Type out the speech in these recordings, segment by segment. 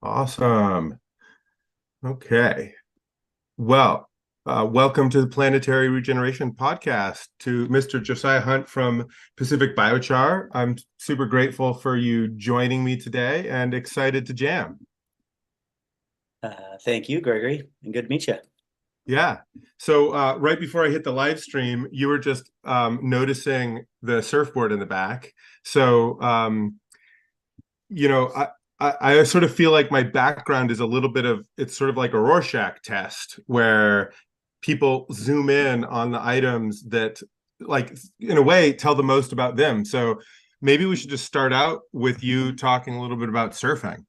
Awesome. Okay. Well, welcome to the Planetary Regeneration Podcast to Mr. Josiah Hunt from Pacific Biochar. I'm super grateful for you joining me today and excited to jam. Thank you, Gregory, and good to meet you. Yeah. So right before I hit the live stream, you were just noticing the surfboard in the back. So you know, I sort of feel like my background is a little bit of it's sort of like a Rorschach test where people zoom in on the items that, like, in a way, tell the most about them. So maybe we should just start out with you talking a little bit about surfing.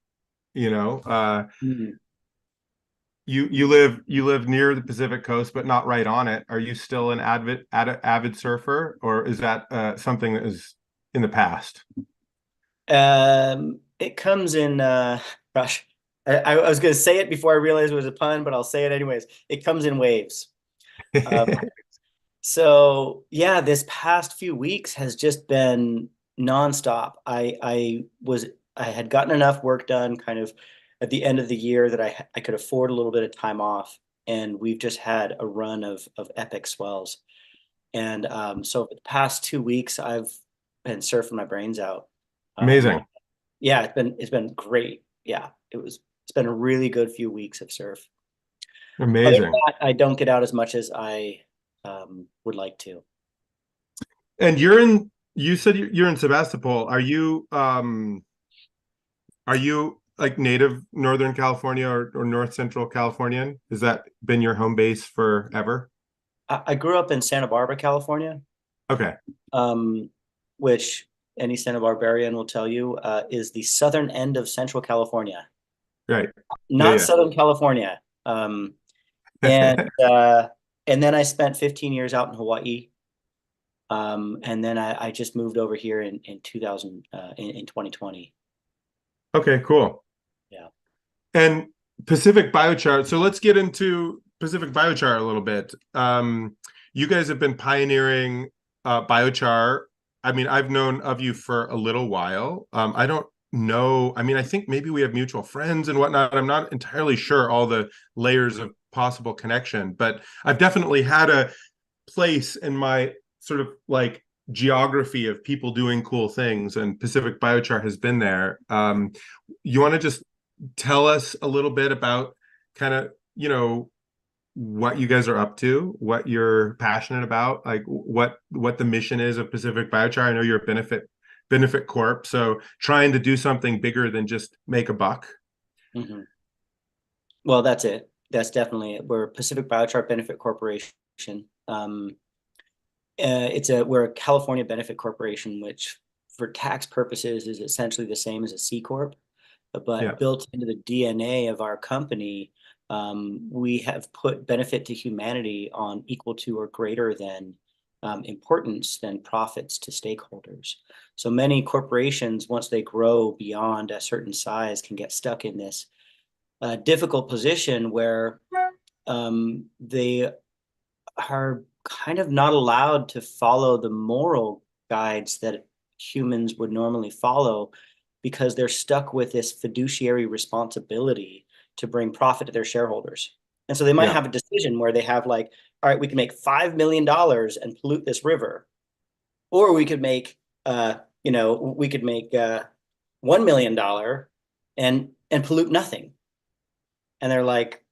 You know, Mhm. you live near the Pacific coast, but not right on it. Are you still an avid surfer, or is that something that is in the past? It comes in, gosh, I was going to say it before I realized it was a pun, but I'll say it anyways. It comes in waves. Um, so yeah, this past few weeks has just been nonstop. I had gotten enough work done kind of at the end of the year that I could afford a little bit of time off, and we've just had a run of epic swells. And so for the past 2 weeks, I've been surfing my brains out. Um, Amazing. yeah, it's been great. Yeah, it's been a really good few weeks of surf. Other than Amazing. that, I don't get out as much as I would like to. And you said you're in Sebastopol. Are you like native Northern California or North Central Californian? Has that been your home base forever? I grew up in Santa Barbara, California, Okay. um, which any Santa Barbarian will tell you is the southern end of Central California, Right. not Yeah, Southern California. And yeah. uh, and then I spent 15 years out in Hawaii. And then I just moved over here in 2000 in 2020. Okay, cool. Yeah. And Pacific Biochar. So let's get into Pacific Biochar a little bit. You guys have been pioneering biochar. I mean, I've known of you for a little while. I don't know. I mean, I think maybe we have mutual friends and whatnot. I'm not entirely sure all the layers of possible connection, but I've definitely had a place in my sort of like geography of people doing cool things, and Pacific Biochar has been there. You want to just tell us a little bit about kind of, what you guys are up to, what you're passionate about, like what the mission is of Pacific Biochar? I know you're a benefit corp, so trying to do something bigger than just make a buck. Hmm. Well, that's it. That's definitely it. We're Pacific Biochar Benefit Corporation. Um, we're a California benefit corporation, which for tax purposes is essentially the same as a C corp, Yeah. but built into the DNA of our company, we have put benefit to humanity on equal to or greater than importance than profits to stakeholders. So many corporations, once they grow beyond a certain size, can get stuck in this difficult position where they are kind of not allowed to follow the moral guides that humans would normally follow because they're stuck with this fiduciary responsibility to bring profit to their shareholders. And so they might Yeah. have a decision where they have like, all right, we can make $5 million and pollute this river, or we could make, $1 million and pollute nothing. And they're like,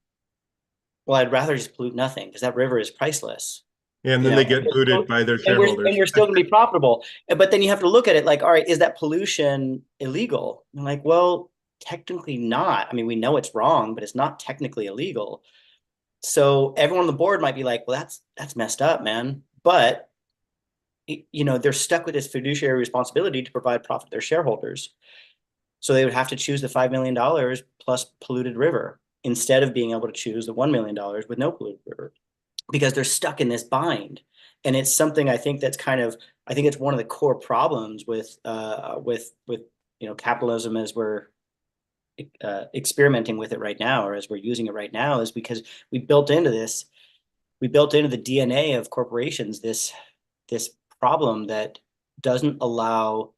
well, I'd rather just pollute nothing because that river is priceless. And you then know they get booted by their and shareholders. we're still going to be profitable, but then you have to look at it like, all right, is that pollution illegal? I'm like, well, technically not. I mean, we know it's wrong, but it's not technically illegal. So everyone on the board might be like, well, that's messed up, man, but they're stuck with this fiduciary responsibility to provide profit to their shareholders, so they would have to choose the $5 million plus polluted river instead of being able to choose the $1 million with no polluted river, because they're stuck in this bind. And it's something I think that's kind of, I think it's one of the core problems with capitalism as we're experimenting with it right now, or as we're using it right now, is because we built into this, we built into the DNA of corporations this problem that doesn't allow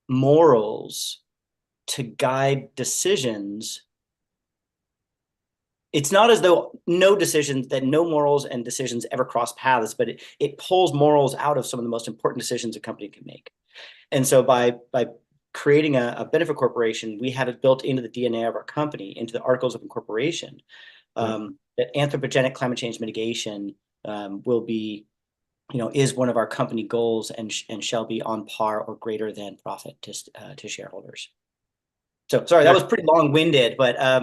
morals to guide decisions. It's not as though no morals and decisions ever cross paths, but it pulls morals out of some of the most important decisions a company can make. And so by creating a benefit corporation, we have it built into the DNA of our company, into the articles of incorporation, that anthropogenic climate change mitigation will be, is one of our company goals and shall be on par or greater than profit to shareholders. So sorry, that was pretty long-winded, but I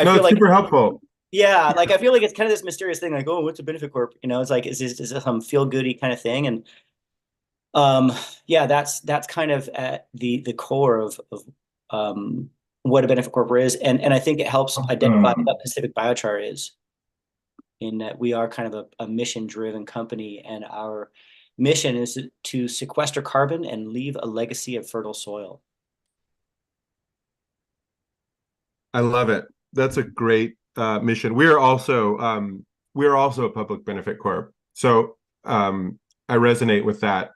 No, feel it's like, super helpful. yeah, like I feel like it's kind of this mysterious thing, like, oh, what's a benefit corp? It's like, is this some feel-goody kind of thing? And yeah, that's kind of at the core of what a benefit corp is, and I think it helps identify what Pacific Biochar is, in that we are kind of a mission-driven company, and our mission is to sequester carbon and leave a legacy of fertile soil. I love it. That's a great mission. We are also a public benefit corp, so I resonate with that.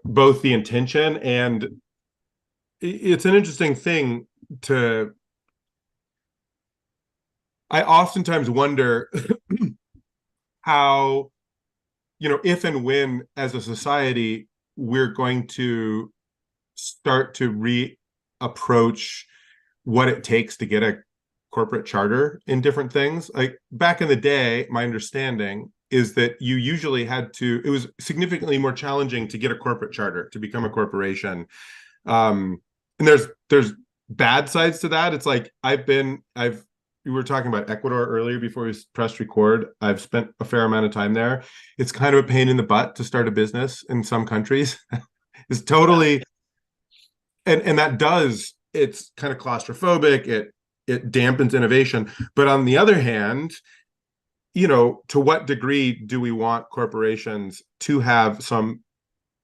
Both the intention, and it's an interesting thing to. I oftentimes wonder how, if and when as a society we're going to start to reapproach what it takes to get a corporate charter in different things. Like back in the day, my understanding is that you usually it was significantly more challenging to get a corporate charter to become a corporation. And there's bad sides to that. It's like we were talking about Ecuador earlier before we pressed record. I've spent a fair amount of time there. It's kind of a pain in the butt to start a business in some countries. It's totally, and it's kind of claustrophobic. It dampens innovation. But on the other hand, to what degree do we want corporations to have some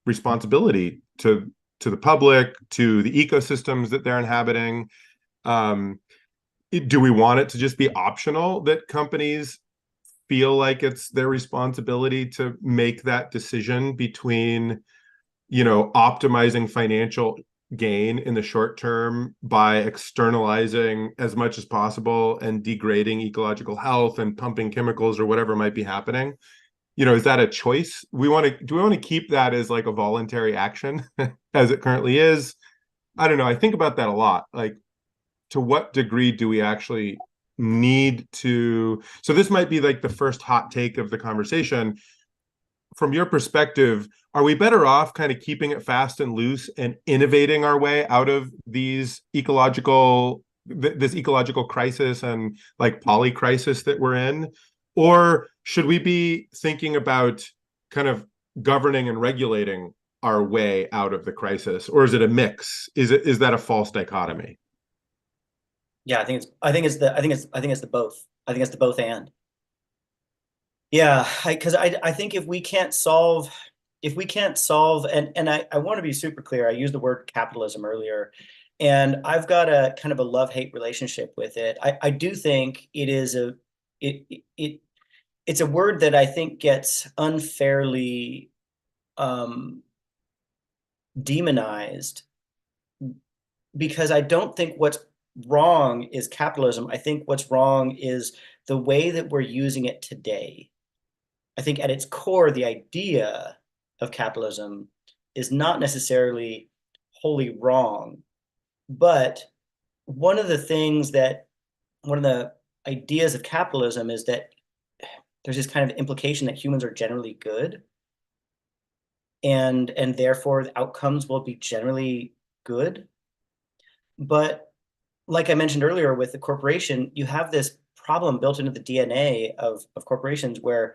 responsibility to the public, to the ecosystems that they're inhabiting? Do we want it to just be optional that companies feel like it's their responsibility to make that decision between, optimizing financial gain in the short term by externalizing as much as possible and degrading ecological health and pumping chemicals or whatever might be happening? Is that a choice? Do we want to keep that as like a voluntary action as it currently is? I don't know. I think about that a lot. Like, to what degree do we actually need to? So this might be like the first hot take of the conversation. From your perspective, are we better off kind of keeping it fast and loose and innovating our way out of this ecological crisis and like poly crisis that we're in? Or should we be thinking about kind of governing and regulating our way out of the crisis? Or is it a mix? Is that a false dichotomy? Yeah, I think it's the both. I think it's the both and. Yeah, because I think if we can't solve, and I want to be super clear, I used the word capitalism earlier, and I've got a kind of a love-hate relationship with it. I do think it's a word that I think gets unfairly demonized, because I don't think what's wrong is capitalism. I think what's wrong is the way that we're using it today. I think at its core, the idea of capitalism is not necessarily wholly wrong, but one of the ideas of capitalism is that there's this kind of implication that humans are generally good, and therefore the outcomes will be generally good. But like I mentioned earlier with the corporation, you have this problem built into the DNA of corporations where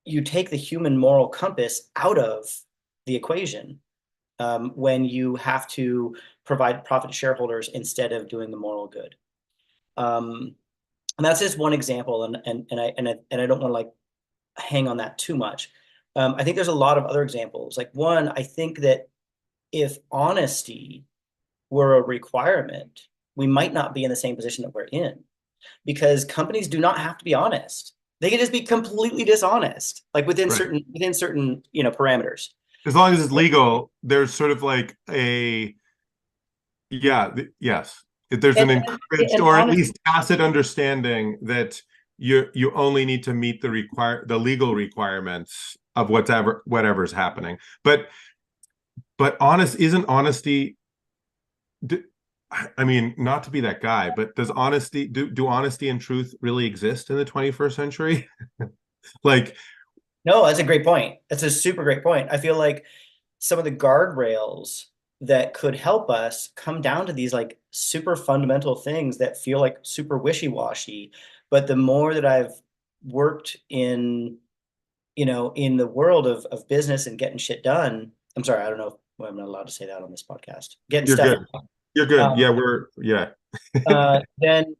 you take the human moral compass out of the equation when you have to provide profit to shareholders instead of doing the moral good. And that's just one example, and I don't want to like hang on that too much. I think there's a lot of other examples. Like one, I think that if honesty were a requirement, we might not be in the same position that we're in, because companies do not have to be honest. They can just be completely dishonest, like within Right. certain parameters. As long as it's legal, there's sort of like yes. There's an encouraged and or at honestly, least tacit understanding that you only need to meet the legal requirements of whatever's happening. But isn't honesty, I mean, not to be that guy, but do honesty and truth really exist in the 21st century? Like, no, that's a great point. That's a super great point. I feel like some of the guardrails that could help us come down to these like super fundamental things that feel like super wishy-washy. But the more that I've worked in, in the world of business and getting shit done, I'm sorry, I don't know if I'm not allowed to say that on this podcast. Getting you're stuff good. You're good. done, Yeah, yeah. then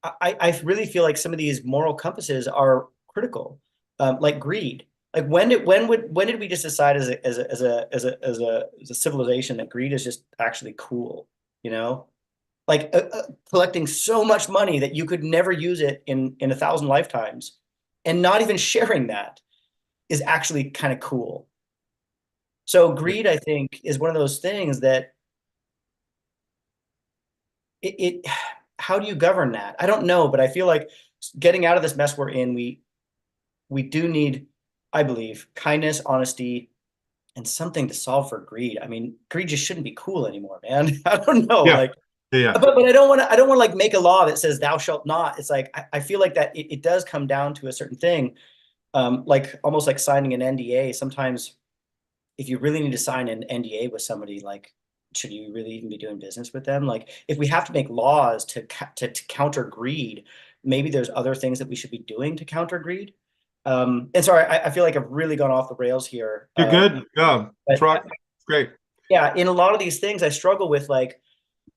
I really feel like some of these moral compasses are critical, like greed. Like when did we just decide as a civilization that greed is just actually cool? You know, like collecting so much money that you could never use it in 1,000 lifetimes, and not even sharing that is actually kind of cool. So greed, I think, is one of those things that it how do you govern that? I don't know, but I feel like getting out of this mess we're in, we do need, I believe, kindness, honesty, and something to solve for greed. I mean, greed just shouldn't be cool anymore, man. I don't know, Yeah. like, Yeah. but I don't want to like make a law that says thou shalt not. It's like I feel like that it does come down to a certain thing, like almost like signing an NDA. Sometimes if you really need to sign an NDA with somebody, like, should you really even be doing business with them? Like, if we have to make laws to counter greed, maybe there's other things that we should be doing to counter greed. And sorry, I feel like I've really gone off the rails here. You're good. Yeah. But It's great. yeah, in a lot of these things, I struggle with like,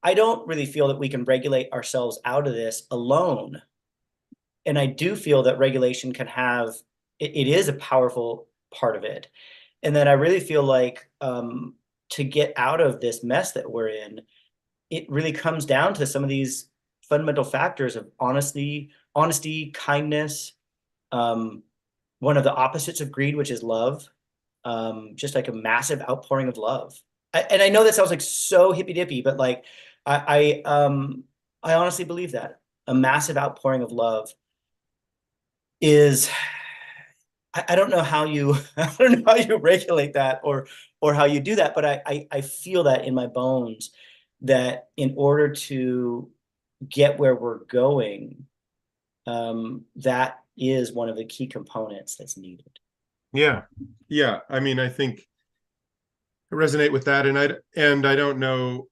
I don't really feel that we can regulate ourselves out of this alone. And I do feel that regulation can have, it is a powerful part of it. And then I really feel like to get out of this mess that we're in, it really comes down to some of these fundamental factors of honesty, kindness, um, one of the opposites of greed, which is love, just like a massive outpouring of love. And I know that sounds like so hippy dippy, but like I honestly believe that a massive outpouring of love is I don't know how you I don't know how you regulate that or how you do that, but I feel that in my bones that in order to get where we're going, that is one of the key components that's needed. Yeah. Yeah. I mean, I think I resonate with that. And I don't know,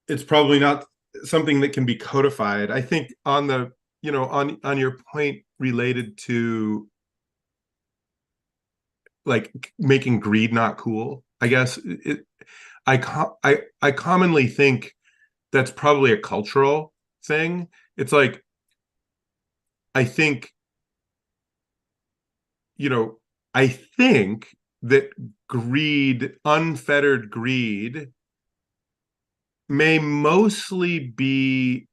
it's probably not something that can be codified. I think on your point related to like making greed not cool, I guess I commonly think that's probably a cultural thing. It's like I think, you know, I think that unfettered greed, may mostly be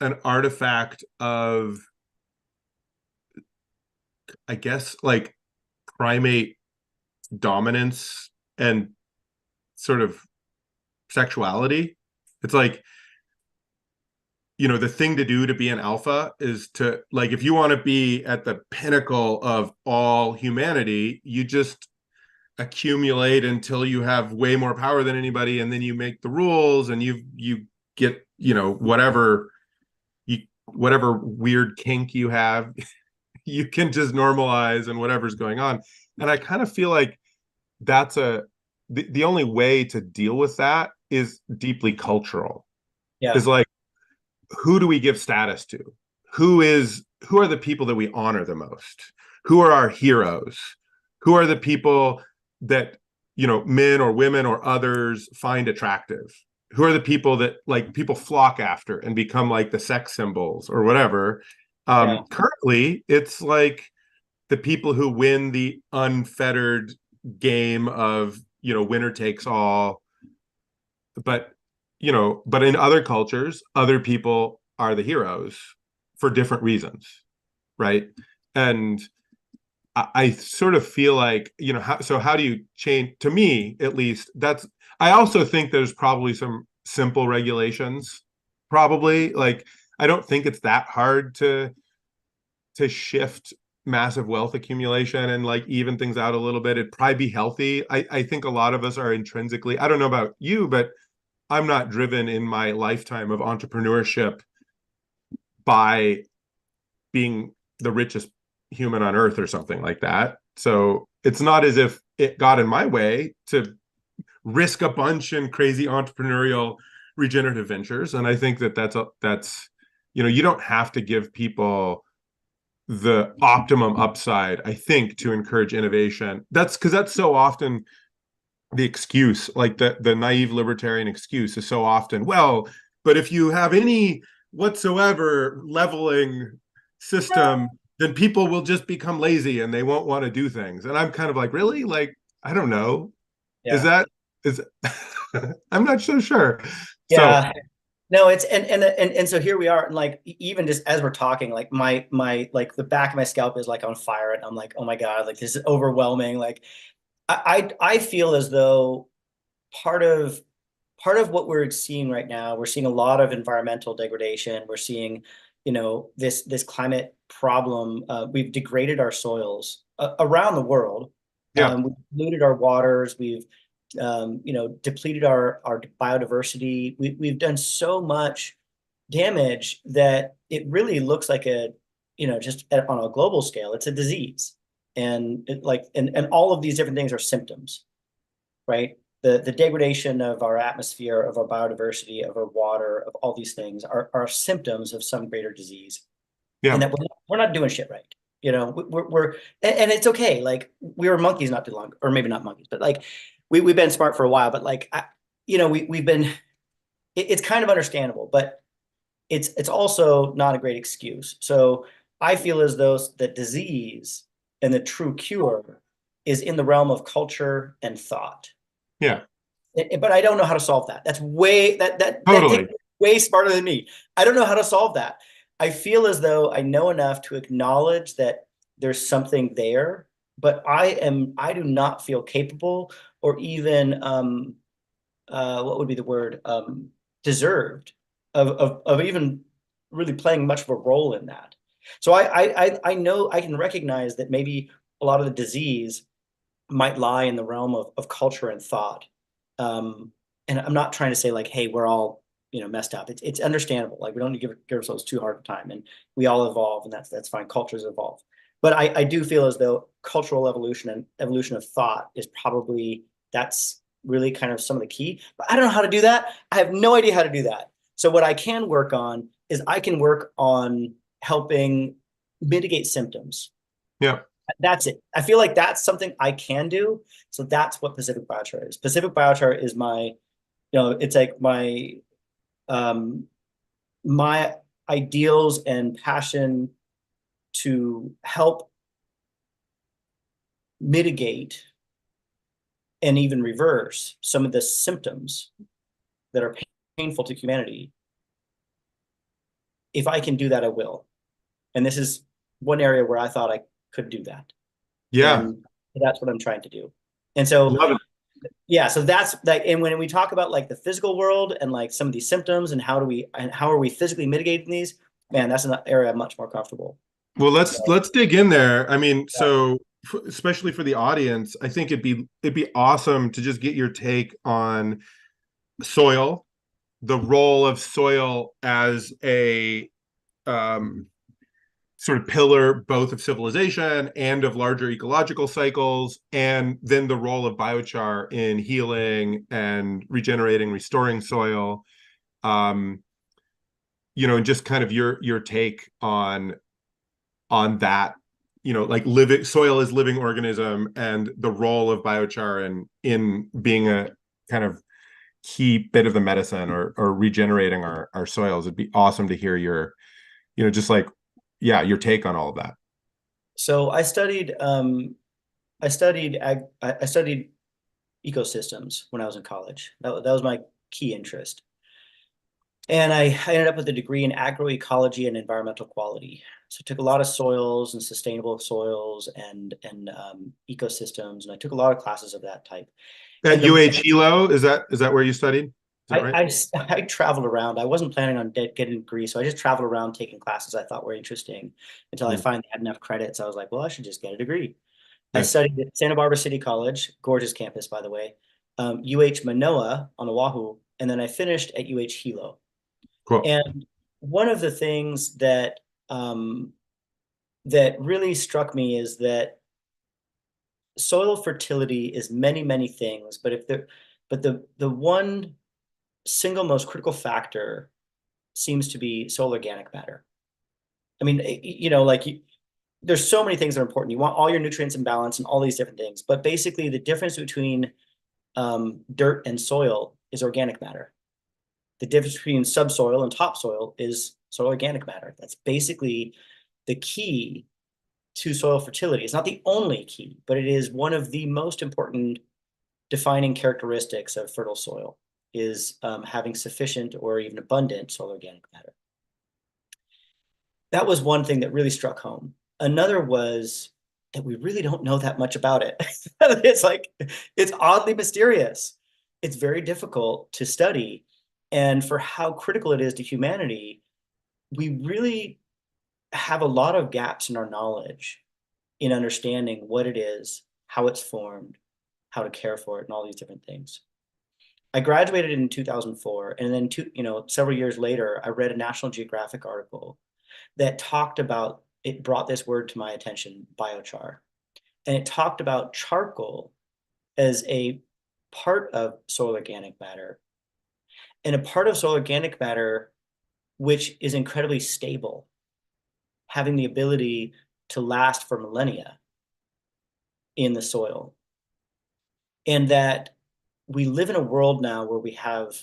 an artifact of, I guess, like primate dominance and sort of sexuality. It's like, the thing to do to be an alpha is to, like, if you want to be at the pinnacle of all humanity, you just accumulate until you have way more power than anybody, and then you make the rules and you get, whatever weird kink you have, you can just normalize and whatever's going on. And I kind of feel like that's the only way to deal with that is deeply cultural. Yeah. Is like, who do we give status to? Who are the people that we honor the most? Who are our heroes? Who are the people that, men or women or others find attractive? Who are the people that, like, people flock after and become like the sex symbols or whatever? Yeah. Currently it's like the people who win the unfettered game of, winner takes all. But, but in other cultures, other people are the heroes for different reasons, right? And I sort of feel like, how do you change, to me at least, I also think there's probably some simple regulations, probably. Like, I don't think it's that hard to shift massive wealth accumulation and like even things out a little bit. It'd probably be healthy. I think a lot of us are intrinsically, I don't know about you, but I'm not driven in my lifetime of entrepreneurship by being the richest human on earth or something like that. So it's not as if it got in my way to risk a bunch in crazy entrepreneurial regenerative ventures. And I think that that's you don't have to give people the optimum upside, I think, to encourage innovation. That's because that's so often the excuse, like the naive libertarian excuse is so often, well, but if you have any whatsoever leveling system, then people will just become lazy and they won't want to do things. And I'm kind of like, really? Like, I don't know. Is Yeah. that is I'm not so sure. So Yeah. No, it's and so here we are, and like even just as we're talking, like my like the back of my scalp is like on fire, and I'm like, oh my God, like this is overwhelming. Like I feel as though part of part of what we're seeing right now, we're seeing a lot of environmental degradation. We're seeing, this climate problem. We've degraded our soils around the world. yeah, We've polluted our waters. We've depleted our biodiversity. We've done so much damage that it really looks like just on a global scale, it's a disease. And and all of these different things are symptoms, right? The degradation of our atmosphere, of our biodiversity, of our water, of all these things are symptoms of some greater disease, and yeah, that we're not doing shit right. We're and it's okay. Like we were monkeys not too long, or maybe not monkeys, but like we've been smart for a while. But like we've been. It's kind of understandable, but it's also not a great excuse. So I feel as though the disease and the true cure is in the realm of culture and thought. yeah, But I don't know how to solve that. That's way that takes totally. way smarter than me. I don't know how to solve that. I feel as though I know enough to acknowledge that there's something there, but I do not feel capable or even what would be the word deserved of even really playing much of a role in that. So I know I can recognize that maybe a lot of the disease might lie in the realm of culture and thought. Um, and I'm not trying to say like, hey, we're all messed up. It's understandable. Like we don't need to give ourselves too hard of time, and we all evolve, and that's fine. Cultures evolve, but I do feel as though cultural evolution and evolution of thought is probably that's really kind of some of the key. But I don't know how to do that. I have no idea how to do that. So what I can work on is I can work on helping mitigate symptoms. Yeah, That's it. I feel like that's something I can do. So that's what Pacific Biochar is. Pacific Biochar is it's like um my ideals and passion to help mitigate and even reverse some of the symptoms that are painful to humanity. If I can do that, I will. And this is one area where I thought I could do that. yeah, And that's what I'm trying to do. And so love it. yeah, so that's like, and when we talk about like the physical world and like some of these symptoms and how are we physically mitigating these, man, that's an area I'm much more comfortable. Well, So let's dig in there. I mean, yeah. so especially for the audience, I think it'd be awesome to just get your take on soil, the role of soil as a um, sort of pillar both of civilization and of larger ecological cycles, and then the role of biochar in healing and regenerating, restoring soil. Um, and just kind of your take on that, like living soil is living organism and the role of biochar in being a kind of key bit of the medicine or regenerating our soils. It'd be awesome to hear your, just like, yeah, your take on all of that. So I studied ecosystems when I was in college. That was my key interest. And I ended up with a degree in agroecology and environmental quality. So I took a lot of soils and sustainable soils and ecosystems, and I took a lot of classes of that type. At And the UH Hilo, is that where you studied? Is that I, right? I, I traveled around. I wasn't planning on getting a degree, so I just traveled around taking classes I thought were interesting until I Hmm, finally had enough credits. I was like, well, I should just get a degree. I nice. studied at Santa Barbara City College, gorgeous campus, by the way, UH Manoa on Oahu, and then I finished at UH Hilo. Cool. And one of the things um, that really struck me is that soil fertility is many, many things, but the one single most critical factor seems to be soil organic matter. I mean, there's so many things that are important. You want all your nutrients in balance and all these different things, but basically the difference between dirt and soil is organic matter. The difference between subsoil and topsoil is soil organic matter. That's basically the key to soil fertility. It's not the only key, but it is one of the most important defining characteristics of fertile soil is having sufficient or even abundant soil organic matter. That was one thing that really struck home. Another was that we really don't know that much about it. It's oddly mysterious. It's very difficult to study. And for how critical it is to humanity, we really have a lot of gaps in our knowledge in understanding what it is, how it's formed, how to care for it, and all these different things. I graduated in 2004, and then several years later, I read a National Geographic article that talked about it brought this word to my attention, biochar. And it talked about charcoal as a part of soil organic matter and a part of soil organic matter which is incredibly stable, having the ability to last for millennia in the soil. And that we live in a world now where we have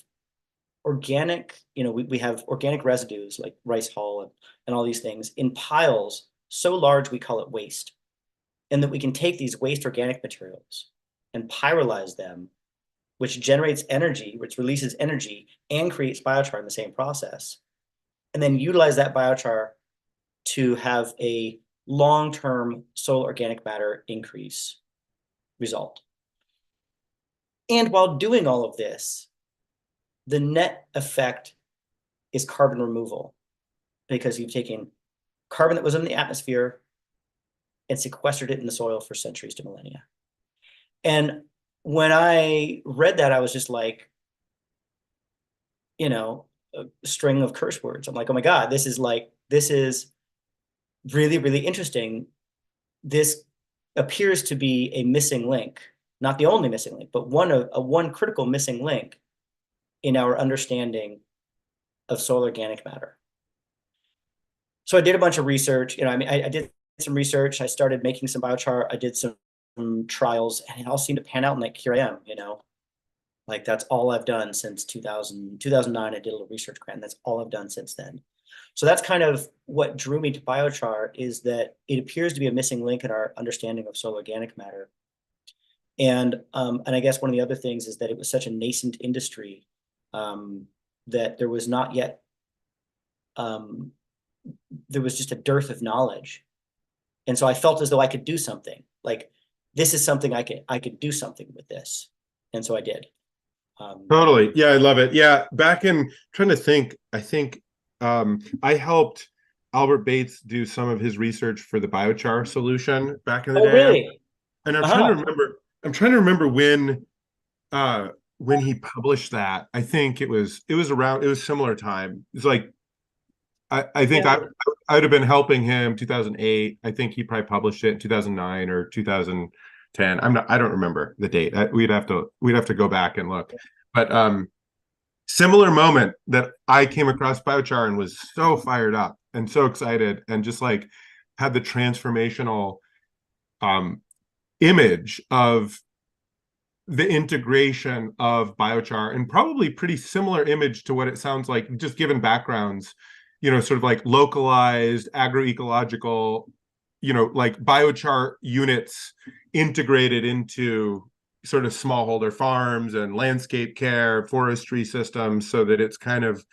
organic, we have organic residues like rice hull and all these things in piles so large we call it waste. And that we can take these waste organic materials and pyrolyze them, which generates energy, which releases energy and creates biochar in the same process. And then utilize that biochar to have a long-term soil organic matter increase result. And while doing all of this, the net effect is carbon removal because you've taken carbon that was in the atmosphere and sequestered it in the soil for centuries to millennia. And when I read that, I was just like, a string of curse words. I'm like, oh my God, this is really, really interesting. This appears to be a missing link, not the only missing link, but one critical missing link in our understanding of soil organic matter. So I did a bunch of research. I did some research. I started making some biochar. I did some trials, and it all seemed to pan out. And like, here I am, like that's all I've done since 2009. I did a little research grant. That's all I've done since then. So that's kind of what drew me to biochar, is that it appears to be a missing link in our understanding of soil organic matter. And I guess one of the other things is that it was such a nascent industry that there was not yet, there was just a dearth of knowledge. And so I felt as though I could do something. Like, this is something I could do something with this. And so I did. Totally. Yeah, I love it. Yeah, back in trying to think, I think I helped Albert Bates do some of his research for the biochar solution back in the Oh, day. really? And Uh-huh. I'm trying to remember when he published that. I think it was similar time. It's like I think Yeah. I would have been helping him 2008. I think he probably published it in 2009 or 2010. I don't remember the date. We'd have to go back and look. But similar moment that I came across biochar and was so fired up and so excited and just like had the transformational um image of the integration of biochar, and probably pretty similar image to what it sounds like, just given backgrounds, sort of like localized agroecological, like biochar units integrated into sort of smallholder farms and landscape care, forestry systems, so that it's kind of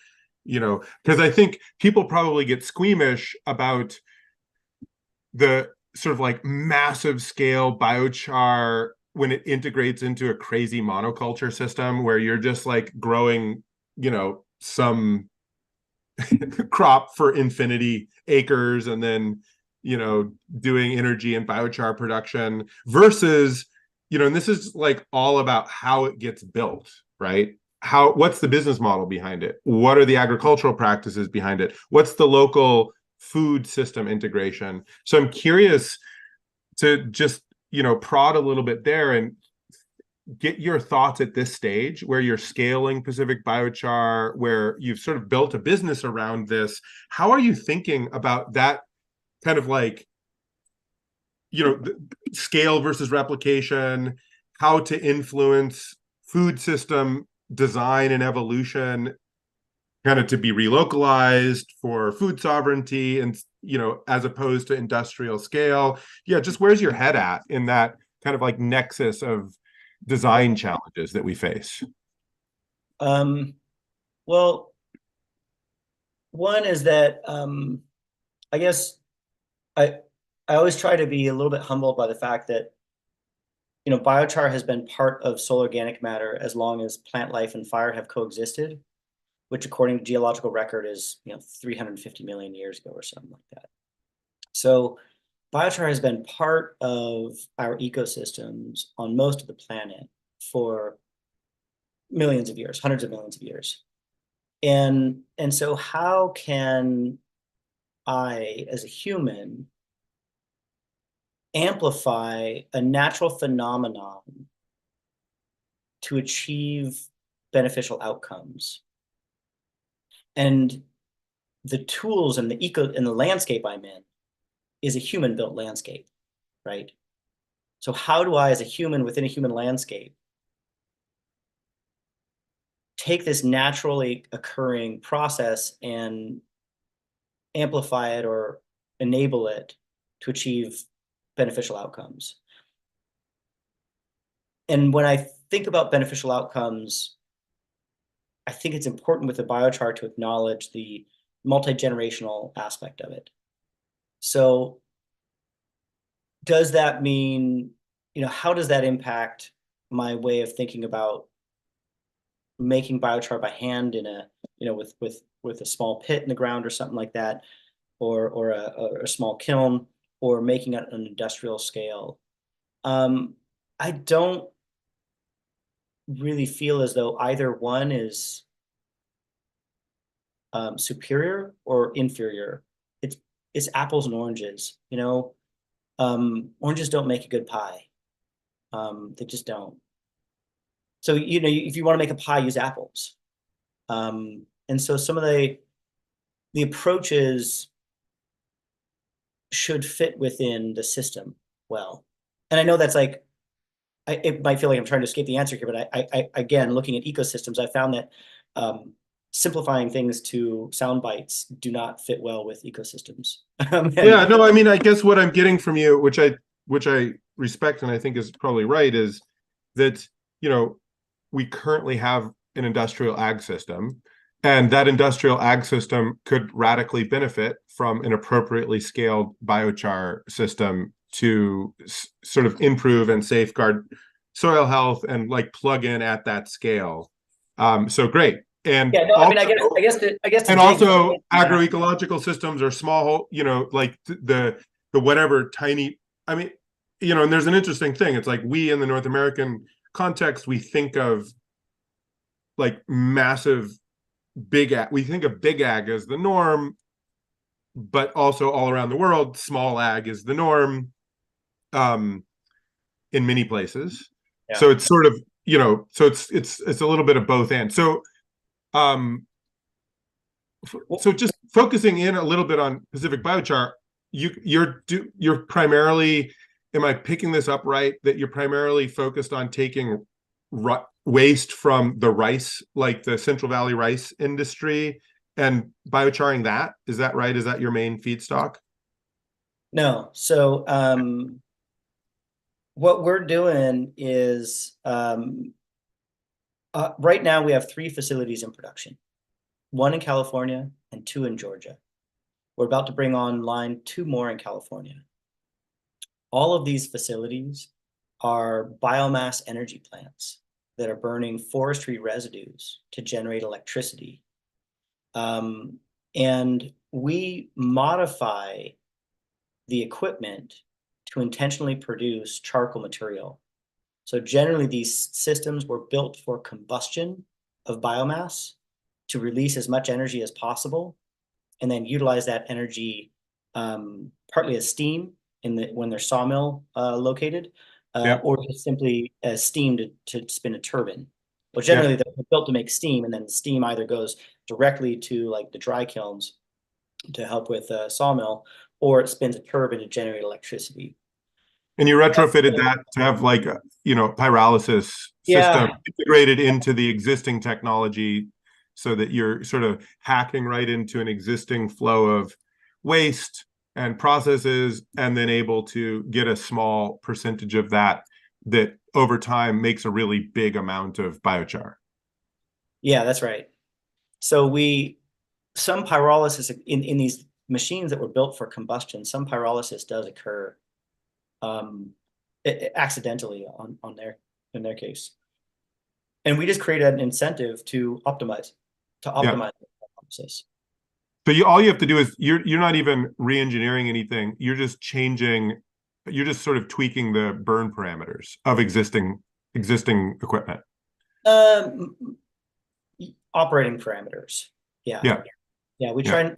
because I think people probably get squeamish about the sort of like massive scale biochar when it integrates into a crazy monoculture system where you're just like growing, some crop for infinity acres and then, doing energy and biochar production versus, and this is like all about how it gets built, right? What's the business model behind it? What are the agricultural practices behind it? What's the local food system integration? So I'm curious to just, prod a little bit there and get your thoughts at this stage where you're scaling Pacific Biochar, where you've sort of built a business around this. How are you thinking about that kind of like, scale versus replication, how to influence food system design and evolution kind of to be relocalized for food sovereignty and, as opposed to industrial scale? Yeah, just where's your head at in that kind of like nexus of design challenges that we face? Well, one is that I guess I I always try to be a little bit humbled by the fact that biochar has been part of soil organic matter as long as plant life and fire have coexisted, which according to geological record is 350 million years ago or something like that. So biochar has been part of our ecosystems on most of the planet for millions of years, hundreds of millions of years. And so how can I, as a human, amplify a natural phenomenon to achieve beneficial outcomes? And the tools and the landscape I'm in is a human built landscape, right? So how do I, as a human within a human landscape, take this naturally occurring process and amplify it or enable it to achieve beneficial outcomes? And when I think about beneficial outcomes, I think it's important with the biochar to acknowledge the multi-generational aspect of it. So does that mean, how does that impact my way of thinking about making biochar by hand in a, with a small pit in the ground or something like that, or a small kiln, or making it on an industrial scale? I don't really feel as though either one is superior or inferior. It's apples and oranges. Oranges don't make a good pie. They just don't. So if you want to make a pie, use apples. And so some of the approaches should fit within the system well. And I know that's like, it might feel like I'm trying to escape the answer here, but I again, looking at ecosystems, I found that simplifying things to sound bites do not fit well with ecosystems. Yeah, no, I mean, I guess what I'm getting from you, which I respect and I think is probably right, is that, we currently have an industrial ag system, and that industrial ag system could radically benefit from an appropriately scaled biochar system to sort of improve and safeguard soil health and like plug in at that scale. So great. And yeah, no, also, I mean, I guess, and also agroecological systems are small, like the whatever tiny, I mean, and there's an interesting thing. It's like we in the North American context, we think of like massive big ag, we think of big ag as the norm, but also all around the world, small ag is the norm in many places. Yeah. So it's sort of, so it's a little bit of both ends. So so just focusing in a little bit on Pacific Biochar, you're primarily, am I picking this up right, that you're primarily focused on taking waste from the rice, like the Central Valley rice industry, and biocharing that? Is that right? Is that your main feedstock? No. So what we're doing is right now we have 3 facilities in production. one in California and two in Georgia. We're about to bring online two more in California. All of these facilities are biomass energy plants that are burning forestry residues to generate electricity. And we modify the equipment to intentionally produce charcoal material. So generally, these systems were built for combustion of biomass to release as much energy as possible, and then utilize that energy partly as steam when their sawmill located, or just simply as steam to spin a turbine. But generally, they're built to make steam, and then the steam either goes directly to like the dry kilns to help with sawmill, or it spins a turbine to generate electricity. And you retrofitted that to have like a, pyrolysis system integrated into the existing technology, so that you're sort of hacking right into an existing flow of waste and processes, and then able to get a small percentage of that over time makes a really big amount of biochar. Yeah, that's right. So some pyrolysis in these machines that were built for combustion, some pyrolysis does occur accidentally in their case. And we just created an incentive to optimize the pyrolysis. So all you have to do is you're not even re-engineering anything. You're just sort of tweaking the burn parameters of existing equipment. Operating parameters. Yeah. We try and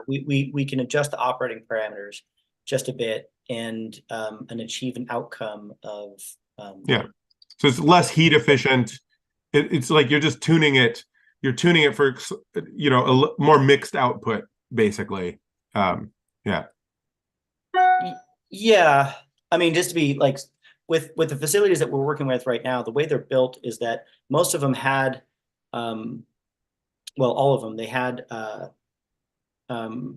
we can adjust the operating parameters just a bit and achieve an outcome of So it's less heat efficient. It's like you're just tuning it. You're tuning it for a more mixed output, basically. Yeah. I mean, just to be like with the facilities that we're working with right now, the way they're built is that most of them had, all of them, they had the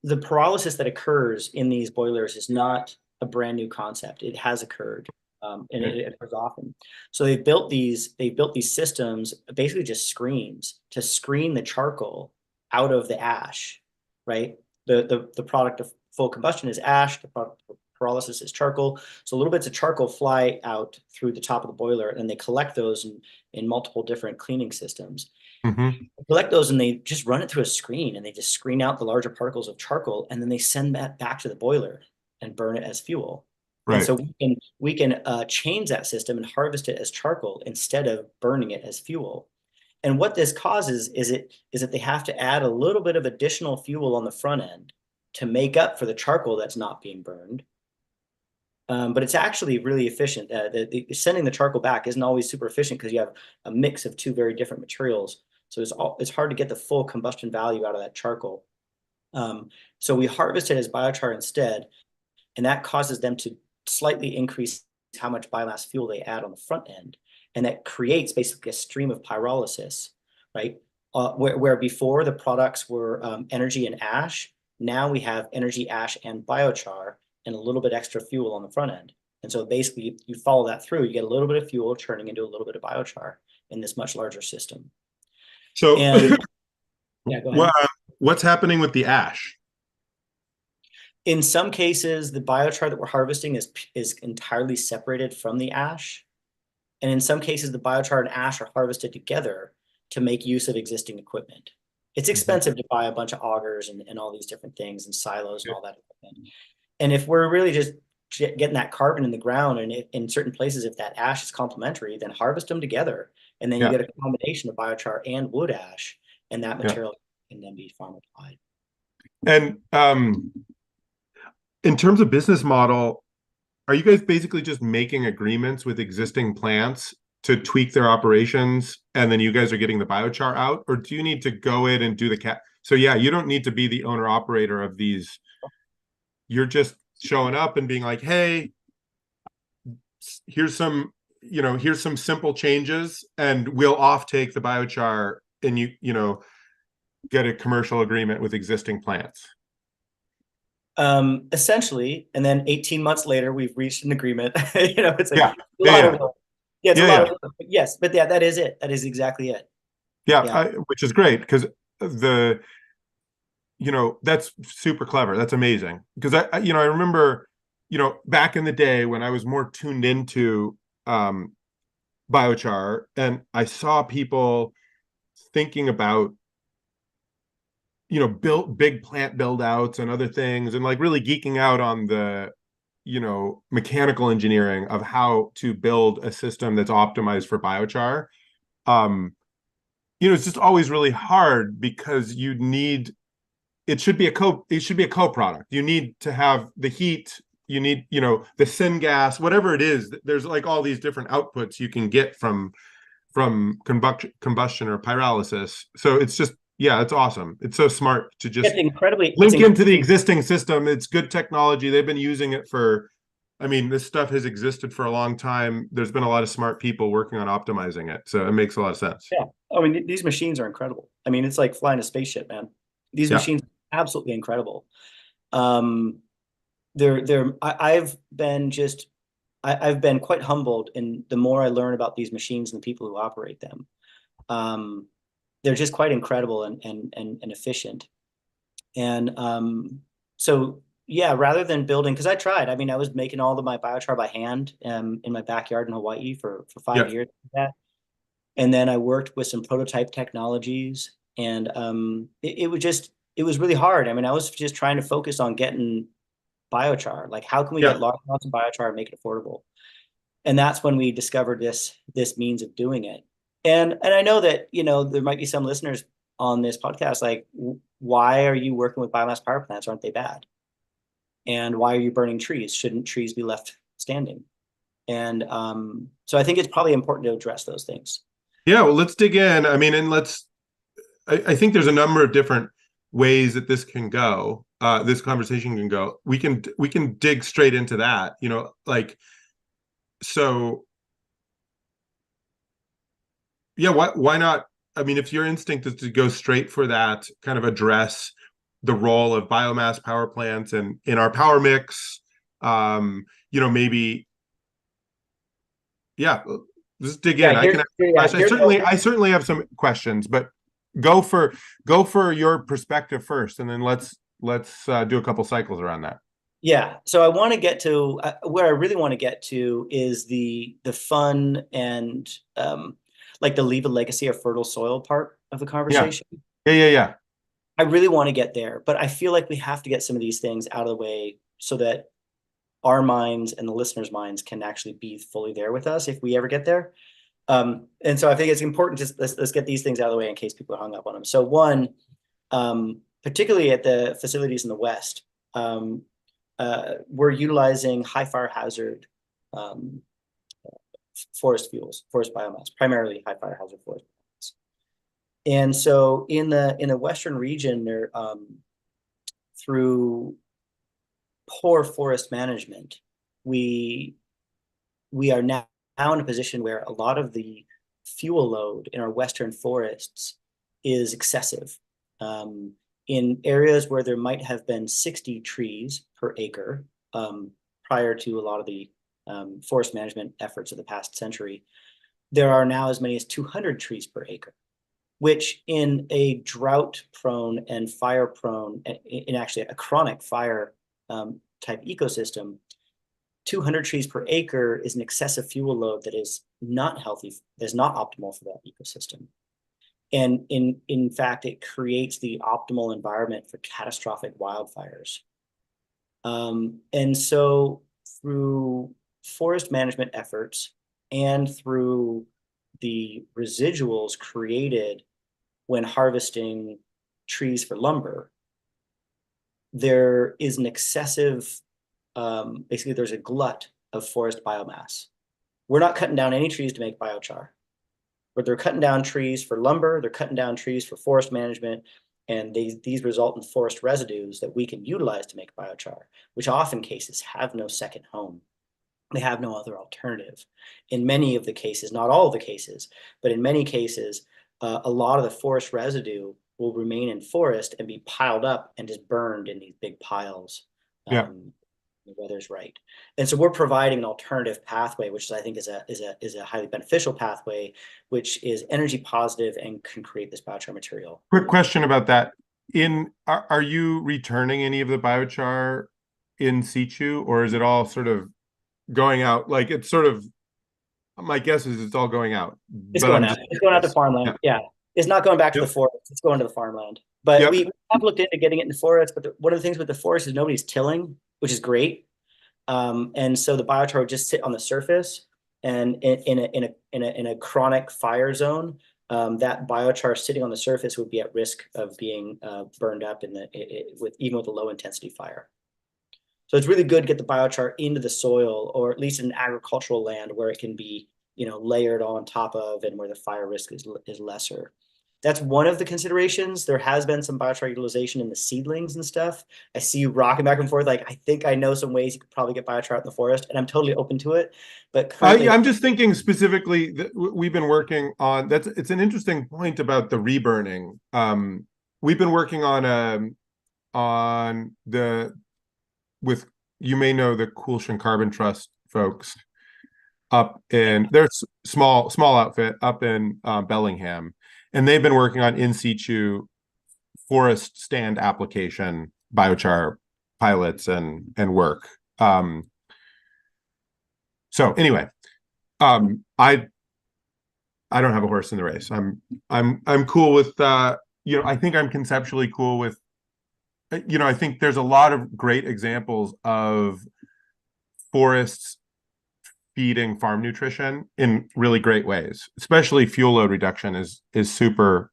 pyrolysis that occurs in these boilers is not a brand new concept. It has occurred. And it occurs often. So they built these systems, basically just screens to screen the charcoal out of the ash, right? The product of full combustion is ash, the product of pyrolysis is charcoal. So little bits of charcoal fly out through the top of the boiler, and they collect those in multiple different cleaning systems. Mm-hmm. They collect those and they just run it through a screen, and they just screen out the larger particles of charcoal, and then they send that back to the boiler and burn it as fuel. Right. And so we can change that system and harvest it as charcoal instead of burning it as fuel. And what this causes is that they have to add a little bit of additional fuel on the front end to make up for the charcoal that's not being burned. But it's actually really efficient. Sending the charcoal back isn't always super efficient because you have a mix of two very different materials. So it's hard to get the full combustion value out of that charcoal. So we harvest it as biochar instead, and that causes them to slightly increase how much biomass fuel they add on the front end. And that creates basically a stream of pyrolysis, right? Where before the products were energy and ash, now we have energy, ash, and biochar, and a little bit extra fuel on the front end. And so basically you follow that through, you get a little bit of fuel turning into a little bit of biochar in this much larger system. So go ahead. What's happening with the ash? In some cases, the biochar that we're harvesting is entirely separated from the ash. And in some cases, the biochar and ash are harvested together to make use of existing equipment. It's expensive to buy a bunch of augers and all these different things and silos and all that equipment. And if we're really just getting that carbon in the ground, and in certain places, if that ash is complementary, then harvest them together. And then you get a combination of biochar and wood ash, and that material can then be farm applied. And in terms of business model, are you guys basically just making agreements with existing plants to tweak their operations, and then you guys are getting the biochar out? Or do you need to go in and do the So you don't need to be the owner operator of these. You're just showing up and being like, hey, here's some simple changes, and we'll offtake the biochar, and you get a commercial agreement with existing plants. Essentially, and then 18 months later, we've reached an agreement. It's like a lot of work. Yeah, it's a lot of work. Yes, but that is it. That is exactly it. Yeah, Yeah. which is great because the that's super clever. That's amazing because I remember back in the day when I was more tuned into um biochar, and I saw people thinking about built big plant build outs and other things, and like really geeking out on the mechanical engineering of how to build a system that's optimized for biochar. um it's just always really hard because it should be a co-product. You need to have the heat, you need the syngas, whatever it is. There's like all these different outputs you can get from combustion or pyrolysis. So it's just, yeah, it's awesome. It's so smart to just It's link into the existing system. It's good technology. They've been using it for, I mean, this stuff has existed for a long time. There's been a lot of smart people working on optimizing it. So it makes a lot of sense. Yeah. I mean, these machines are incredible. I mean, it's like flying a spaceship, man. These Yeah. machines are absolutely incredible. Um, I've been I've been quite humbled, and the more I learn about these machines and the people who operate them, um, they're just quite incredible and efficient. And so yeah, rather than building, because I tried. I mean, I was making all of my biochar by hand in my backyard in Hawaii for five Yeah. years. And then I worked with some prototype technologies, and it was really hard. I mean, I was just trying to focus on getting biochar. Like, how can we Yeah. get large amounts of biochar and make it affordable? And that's when we discovered this means of doing it. And I know that there might be some listeners on this podcast like, why are you working with biomass power plants? Aren't they bad? And why are you burning trees? Shouldn't trees be left standing? And so I think it's probably important to address those things. Yeah, well, let's dig in. I mean, and I think there's a number of different ways that this can go. This conversation can go. We can dig straight into that. Like, so yeah, why not? I mean, if your instinct is to go straight for that, kind of address the role of biomass power plants and in our power mix, maybe, yeah, let's dig in. Yeah, I can ask questions. here's I certainly have some questions, but go for your perspective first, and then let's do a couple cycles around that. yeah. So I want to get to where I really want to get to is the fun and like the leave a legacy of fertile soil part of the Yeah, conversation. yeah. I really want to get there, but I feel like we have to get some of these things out of the way so that our minds and the listeners' minds can actually be fully there with us if we ever get there. And so I think it's important to let's get these things out of the way in case people are hung up on them. So one, particularly at the facilities in the West, we're utilizing high fire hazard um, forest fuels, forest biomass, primarily high fire hazard forest biomass. And so in the Western region, there through poor forest management, we we are now in a position where a lot of the fuel load in our Western forests is excessive. In areas where there might have been 60 trees per acre prior to a lot of the forest management efforts of the past century, there are now as many as 200 trees per acre, which in a drought prone and fire prone, in actually a chronic fire type ecosystem, 200 trees per acre is an excessive fuel load that is not healthy, that is not optimal for that ecosystem. And in fact, it creates the optimal environment for catastrophic wildfires. And so through forest management efforts and through the residuals created when harvesting trees for lumber, there is an excessive, basically there's a glut of forest biomass. We're not cutting down any trees to make biochar, but they're cutting down trees for lumber, they're cutting down trees for forest management, and these result in forest residues that we can utilize to make biochar, which often cases have no second home. They have no other alternative. In many of the cases, not all of the cases, but in many cases, a lot of the forest residue will remain in forest and be piled up and just burned in these big piles. Yeah. the weather's right. And so we're providing an alternative pathway, which I think is a highly beneficial pathway, which is energy positive and can create this biochar material. Quick question about that. Are you returning any of the biochar in situ, or is it all sort of going out? Like it's sort of, my guess is it's all going out. It's But going I'm out. just It's going out to curious. farmland. Yeah. It's not going back to the Yep. forest. It's going to the farmland. But Yep. we have looked into getting it in the forest. But one of the things with the forest is nobody's tilling, which is great. And so the biochar would just sit on the surface, and in a chronic fire zone, that biochar sitting on the surface would be at risk of being burned up even with a low intensity fire. So it's really good to get the biochar into the soil, or at least in agricultural land where it can be, layered on top of, and where the fire risk is lesser. That's one of the considerations. There has been some biochar utilization in the seedlings and stuff. I see you rocking back and forth. Like, I think I know some ways you could probably get biochar out in the forest, and I'm totally open to it. But currently, I'm just thinking specifically that we've been working on that's. It's an interesting point about the reburning. We've been working on the with, you may know, the Coolshan Carbon Trust folks up in, there's small outfit up in Bellingham, and they've been working on in situ forest stand application biochar pilots and work. So anyway, I don't have a horse in the race. I'm cool with I think I'm conceptually cool with, I think there's a lot of great examples of forests feeding farm nutrition in really great ways. Especially fuel load reduction is super.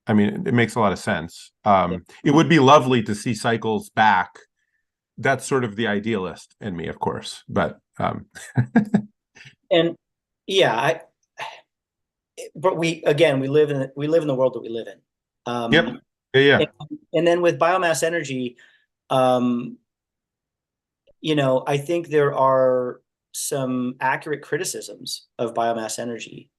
I mean, it makes a lot of sense. It would be lovely to see cycles back. That's sort of the idealist in me, of course, but and yeah, but we live in the world that we live in. Yep. Yeah. And then with biomass energy, I think there are some accurate criticisms of biomass energy,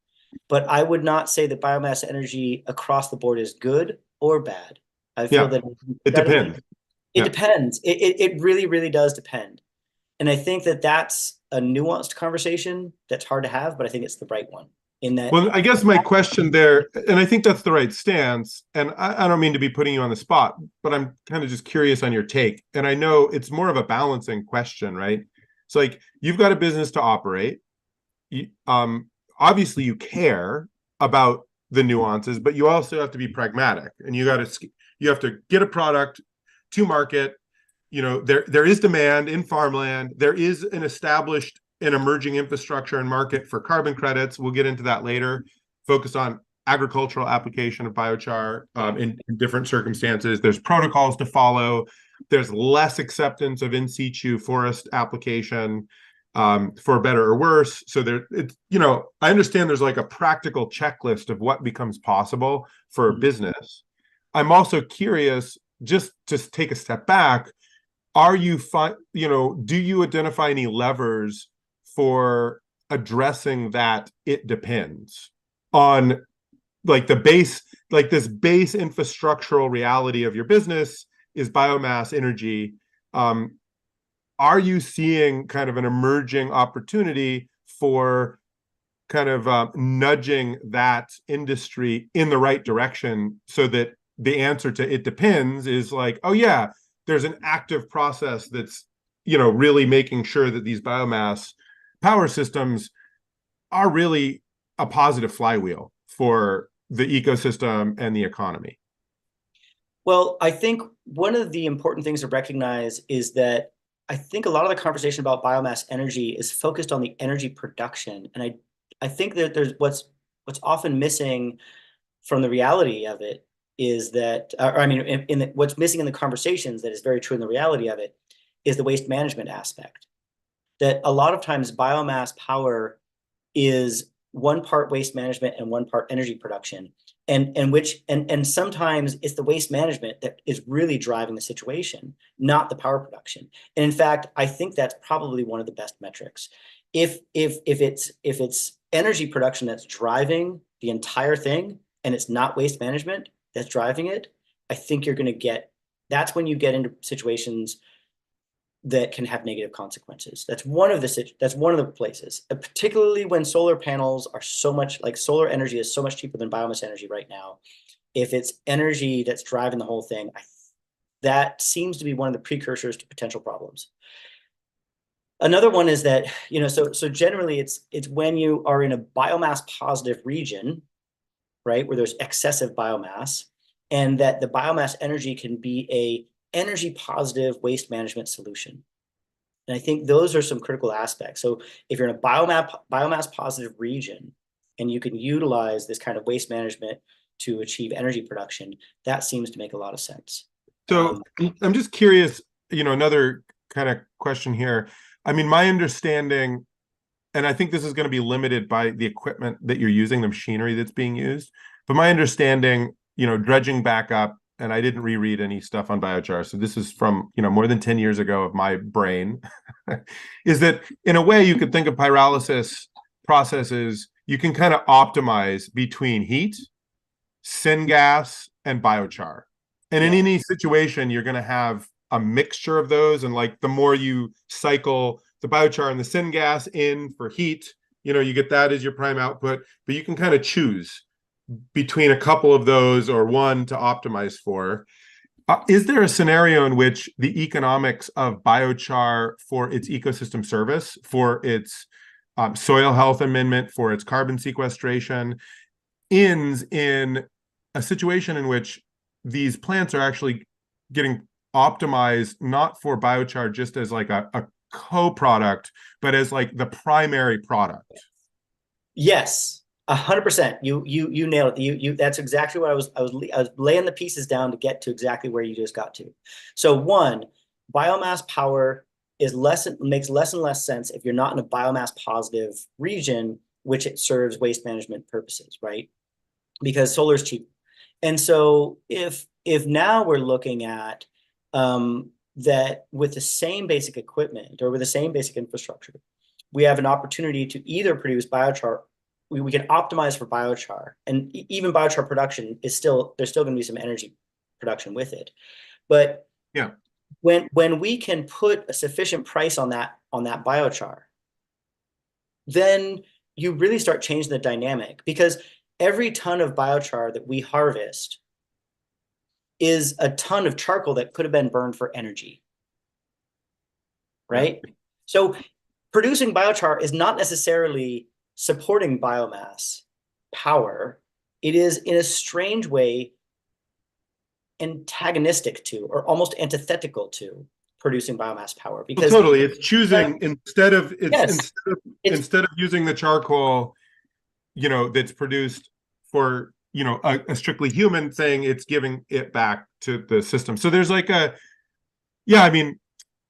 but I would not say that biomass energy across the board is good or bad. I feel that it depends. It depends. It really, really does depend. And I think that that's a nuanced conversation that's hard to have, but I think it's the right one. Well, I guess my question there, and I think that's the right stance, and I don't mean to be putting you on the spot, but I'm kind of just curious on your take. And I know it's more of a balancing question, right? It's like, you've got a business to operate. Obviously you care about the nuances, but you also have to be pragmatic, and you have to get a product to market. There is demand in farmland. There is an established and emerging infrastructure and market for carbon credits. We'll get into that later. Focus on agricultural application of biochar in different circumstances. There's protocols to follow. There's less acceptance of in situ forest application, for better or worse. So I understand there's like a practical checklist of what becomes possible for a business. I'm also curious, just to take a step back, do you identify any levers for addressing that? It depends on, like, this base infrastructural reality of your business is biomass energy. Are you seeing kind of an emerging opportunity for kind of nudging that industry in the right direction, so that the answer to it depends is like, oh yeah, there's an active process that's really making sure that these biomass power systems are really a positive flywheel for the ecosystem and the economy? Well, I think one of the important things to recognize is that I think a lot of the conversation about biomass energy is focused on the energy production. And I think that there's what's often missing from the reality of it is that, what's missing in the conversations that is very true in the reality of it, is the waste management aspect. That a lot of times biomass power is one part waste management and one part energy production. And sometimes it's the waste management that is really driving the situation, not the power production. And in fact, I think that's probably one of the best metrics. If it's energy production that's driving the entire thing, and it's not waste management that's driving it, I think that's when you get into situations that can have negative consequences. That's one of the places, particularly when solar panels are so much, like solar energy is so much cheaper than biomass energy right now. If it's energy that's driving the whole thing, that seems to be one of the precursors to potential problems. Another one is that, so generally it's when you are in a biomass positive region, right, where there's excessive biomass, and that the biomass energy can be a energy positive waste management solution. And I think those are some critical aspects. So if you're in a biomass positive region and you can utilize this kind of waste management to achieve energy production, that seems to make a lot of sense. So I'm just curious, another kind of question here. I mean, my understanding, and I think this is going to be limited by the equipment that you're using, the machinery that's being used, but my understanding, dredging back up, and I didn't reread any stuff on biochar, so this is from, more than 10 years ago of my brain, is that in a way you could think of pyrolysis processes, you can kind of optimize between heat, syngas, and biochar. And in any situation, you're going to have a mixture of those. And like the more you cycle the biochar and the syngas in for heat, you get that as your prime output, but you can kind of choose between a couple of those or one to optimize for. Is there a scenario in which the economics of biochar for its ecosystem service, for its soil health amendment, for its carbon sequestration, ends in a situation in which these plants are actually getting optimized not for biochar just as like a co-product, but as like the primary product? Yes, 100%. You nailed it. That's exactly what I was laying the pieces down to get to exactly where you just got to. So one, biomass power makes less and less sense if you're not in a biomass positive region, which it serves waste management purposes, right? Because solar is cheap. And so if now we're looking at that with the same basic equipment or with the same basic infrastructure, we have an opportunity to either produce biochar. We can optimize for biochar, and even biochar production there's still going to be some energy production with it. But yeah, when we can put a sufficient price on that biochar, then you really start changing the dynamic, because every ton of biochar that we harvest is a ton of charcoal that could have been burned for energy, right? Yeah. So producing biochar is not necessarily supporting biomass power. It is, in a strange way, antagonistic to, or almost antithetical to, producing biomass power. Because totally, it's choosing instead of using the charcoal, that's produced for a strictly human thing, it's giving it back to the system. So there's like I mean,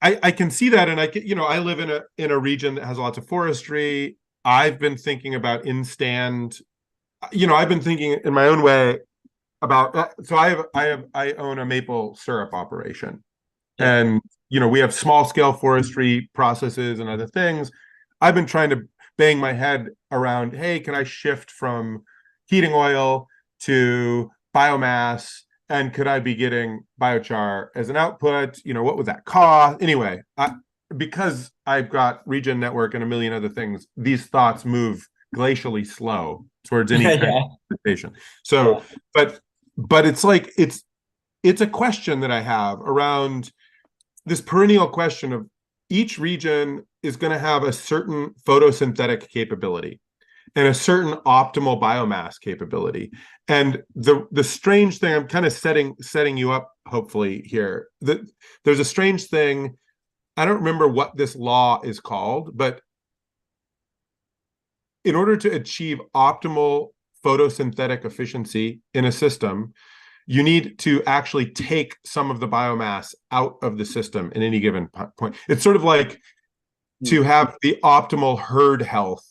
I can see that, and I live in a region that has lots of forestry. I've been thinking about I've been thinking in my own way about, so I own a maple syrup operation, and we have small scale forestry processes and other things. I've been trying to bang my head around, hey, can I shift from heating oil to biomass, and could I be getting biochar as an output? What would that cost? Anyway, because I've got Regen Network and a million other things, these thoughts move glacially slow towards any kind of implementation. So, but it's like it's a question that I have around this perennial question of each region is going to have a certain photosynthetic capability and a certain optimal biomass capability. And the strange thing, I'm kind of setting you up hopefully here, that there's a strange thing. I don't remember what this law is called, but in order to achieve optimal photosynthetic efficiency in a system, you need to actually take some of the biomass out of the system at any given point. It's sort of like to have the optimal herd health,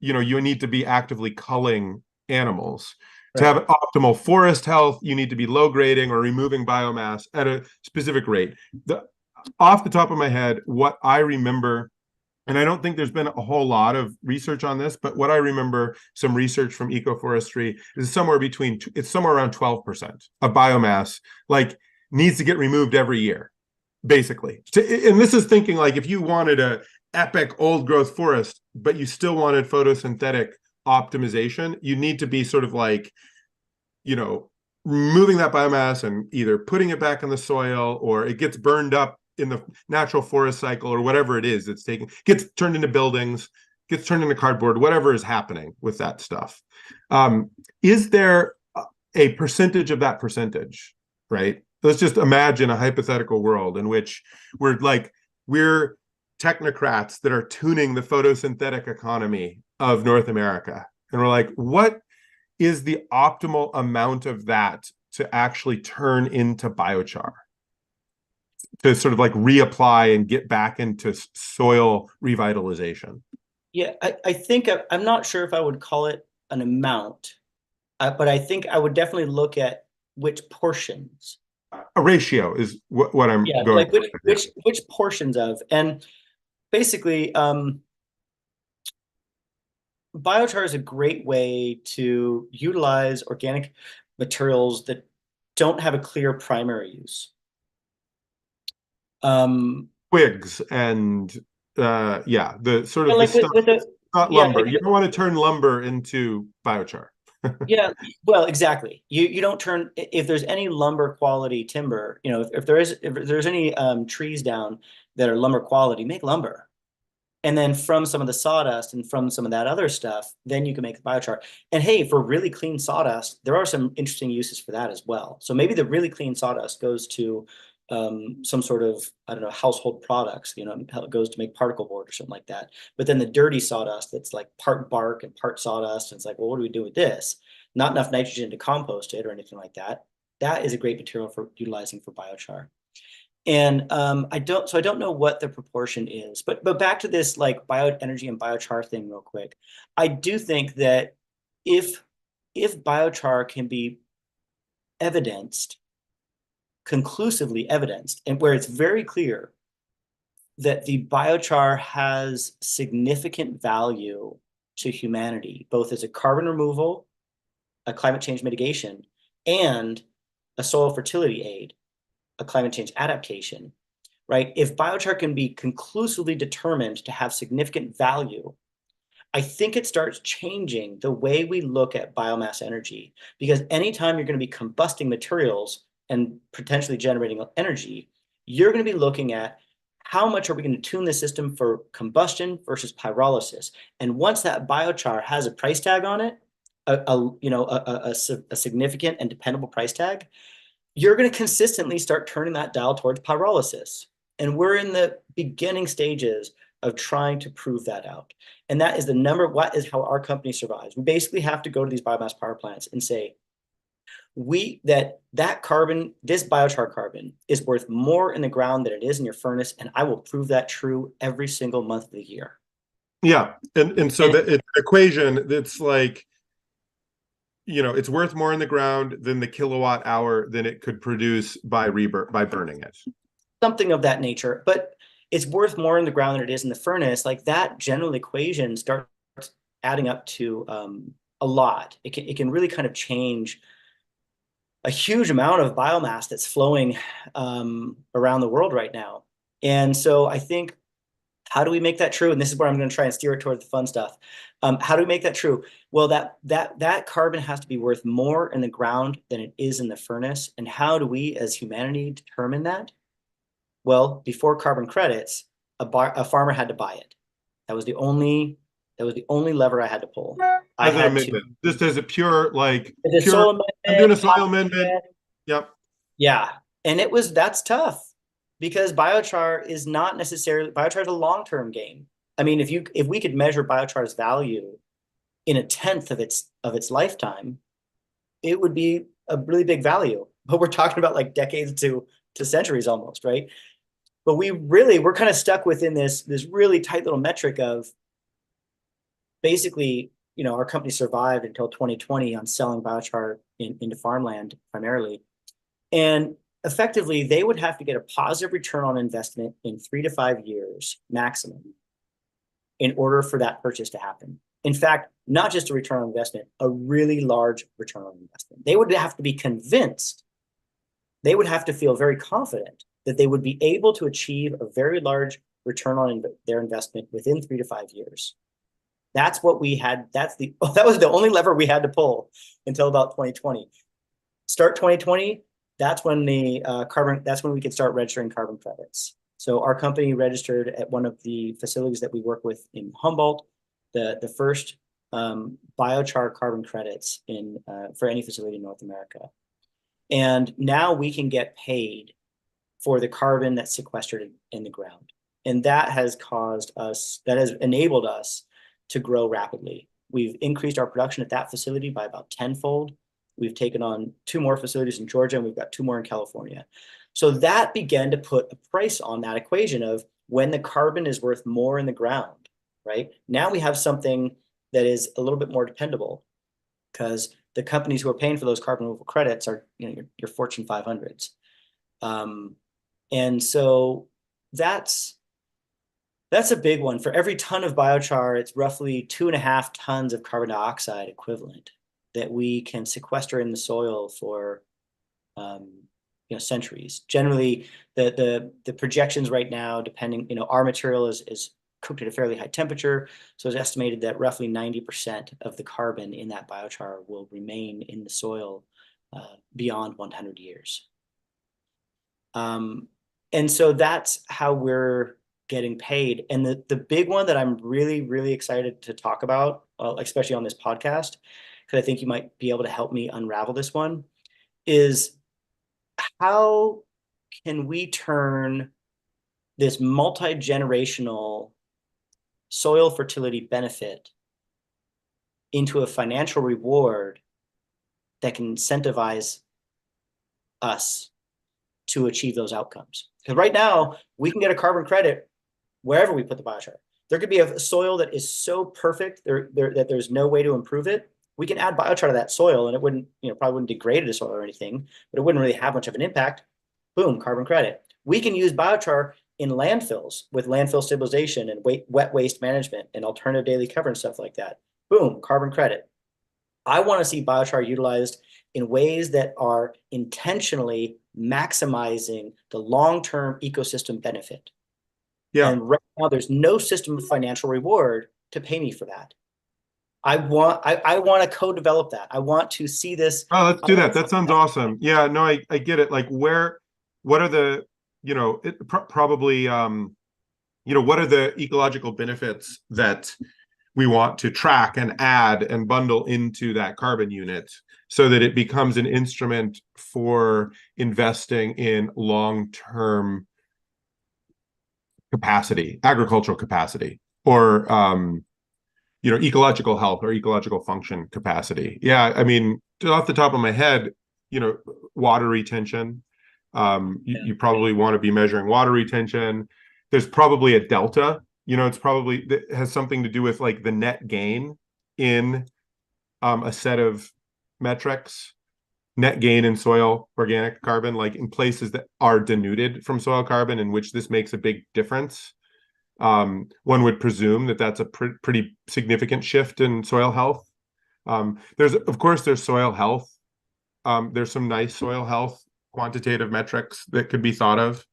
you need to be actively culling animals. Right. To have optimal forest health, you need to be low grading or removing biomass at a specific rate. Off the top of my head, what I remember, and I don't think there's been a whole lot of research on this, but what I remember, some research from ecoforestry, is somewhere around 12% of biomass, like, needs to get removed every year. basically. And this is thinking like if you wanted a epic old growth forest, but you still wanted photosynthetic optimization, you need to be sort of like, you know, removing that biomass and either putting it back in the soil, or it gets burned up in the natural forest cycle, or whatever it is that's taken, gets turned into buildings, gets turned into cardboard, whatever is happening with that stuff. Is there a percentage of that percentage, right? Let's just imagine a hypothetical world in which we're technocrats that are tuning the photosynthetic economy of North America. And we're like, what is the optimal amount of that to actually turn into biochar, to sort of like reapply and get back into soil revitalization? Yeah, I think I'm not sure if I would call it an amount, but I think I would definitely look at which portions. A ratio is what I'm Yeah, going like with. which portions of, and basically, biochar is a great way to utilize organic materials that don't have a clear primary use. Twigs and yeah, the sort of the Like stuff, with a not yeah, lumber. like You don't want to turn lumber into biochar. yeah, well, exactly. You don't turn, if there's any lumber quality timber, you know, if there's any trees down that are lumber quality, make lumber. And then from some of the sawdust and from some of that other stuff, then you can make the biochar. And hey, for really clean sawdust, there are some interesting uses for that as well. So maybe the really clean sawdust goes to some sort of, I don't know, household products, you know, it goes to make particle board or something like that. But then the dirty sawdust that's like part bark and part sawdust, and it's like, well, what do we do with this? Not enough nitrogen to compost it or anything like that. That is a great material for utilizing for biochar. And I don't know what the proportion is, but back to this like bioenergy and biochar thing real quick. I do think that if biochar can be evidenced, conclusively evidenced, and where it's very clear that the biochar has significant value to humanity, both as a carbon removal, a climate change mitigation, and a soil fertility aid, a climate change adaptation, right? If biochar can be conclusively determined to have significant value, I think it starts changing the way we look at biomass energy, because anytime you're going to be combusting materials and potentially generating energy, you're going to be looking at how much are we going to tune the system for combustion versus pyrolysis. And once that biochar has a price tag on it, a significant and dependable price tag, you're going to consistently start turning that dial towards pyrolysis. And we're in the beginning stages of trying to prove that out. And that is what is how our company survives. We basically have to go to these biomass power plants and say, that carbon, this biochar carbon, is worth more in the ground than it is in your furnace, and I will prove that true every single month of the year. Yeah, and so it's an equation that's like, you know, it's worth more in the ground than the kilowatt hour than it could produce by burning it. Something of that nature, but it's worth more in the ground than it is in the furnace. Like that general equation starts adding up to a lot. It can really kind of change a huge amount of biomass that's flowing around the world right now. And so I think, how do we make that true? And this is where I'm going to try and steer it towards the fun stuff. How do we make that true? Well, that carbon has to be worth more in the ground than it is in the furnace. And how do we, as humanity, determine that? Well, before carbon credits, a farmer had to buy it. That was the only lever I had to pull. As an amendment, just as a pure, like, soil amendment, I'm doing a soil amendment. Yep. Yeah. And that's tough, because biochar is a long-term game. I mean, if we could measure biochar's value in a tenth of its lifetime, it would be a really big value. But we're talking about like decades to centuries almost, right? But we're kind of stuck within this really tight little metric of basically, you know, our company survived until 2020 on selling biochar into farmland primarily. And effectively, they would have to get a positive return on investment in 3 to 5 years maximum in order for that purchase to happen. In fact, not just a return on investment, a really large return on investment. They would have to be convinced, they would have to feel very confident that they would be able to achieve a very large return on their investment within 3 to 5 years. That's what we had. That was the only lever we had to pull until about 2020. Start 2020. That's when that's when we could start registering carbon credits. So our company registered at one of the facilities that we work with in Humboldt, the first biochar carbon credits for any facility in North America. And now we can get paid for the carbon that's sequestered in the ground. And that has enabled us to grow rapidly. We've increased our production at that facility by about tenfold. We've taken on 2 more facilities in Georgia, and we've got 2 more in California. So that began to put a price on that equation of when the carbon is worth more in the ground, right? Now we have something that is a little bit more dependable, because the companies who are paying for those carbon removal credits are, your Fortune 500s. And so that's a big one. For every ton of biochar, it's roughly 2.5 tons of carbon dioxide equivalent that we can sequester in the soil for centuries. Generally, the projections right now, depending, our material is cooked at a fairly high temperature, so it's estimated that roughly 90% of the carbon in that biochar will remain in the soil beyond 100 years. And so that's how we're getting paid. And the big one that I'm really, really excited to talk about, especially on this podcast, because I think you might be able to help me unravel this one, is how can we turn this multi-generational soil fertility benefit into a financial reward that can incentivize us to achieve those outcomes. Because right now, we can get a carbon credit wherever we put the biochar. There could be a soil that is so perfect that there's no way to improve it. We can add biochar to that soil, and it wouldn't, probably wouldn't degrade the soil or anything, but it wouldn't really have much of an impact. Boom, carbon credit. We can use biochar in landfills with landfill stabilization and wet waste management and alternative daily cover and stuff like that. Boom, carbon credit. I want to see biochar utilized in ways that are intentionally maximizing the long-term ecosystem benefit. Yeah. And right now, there's no system of financial reward to pay me for that. I want to co-develop that. I want to see this. Oh, let's do that. That sounds awesome. Yeah, no, I get it. Like what are the, probably, what are the ecological benefits that we want to track and add and bundle into that carbon unit so that it becomes an instrument for investing in long-term capacity, agricultural capacity, or ecological health or ecological function capacity. Yeah, I mean, off the top of my head, water retention. You probably want to be measuring water retention. There's probably a delta. It's probably that has something to do with like the net gain in a set of metrics. Net gain in soil organic carbon, like in places that are denuded from soil carbon, in which this makes a big difference. One would presume that that's a pretty significant shift in soil health. There's soil health. There's some nice soil health quantitative metrics that could be thought of.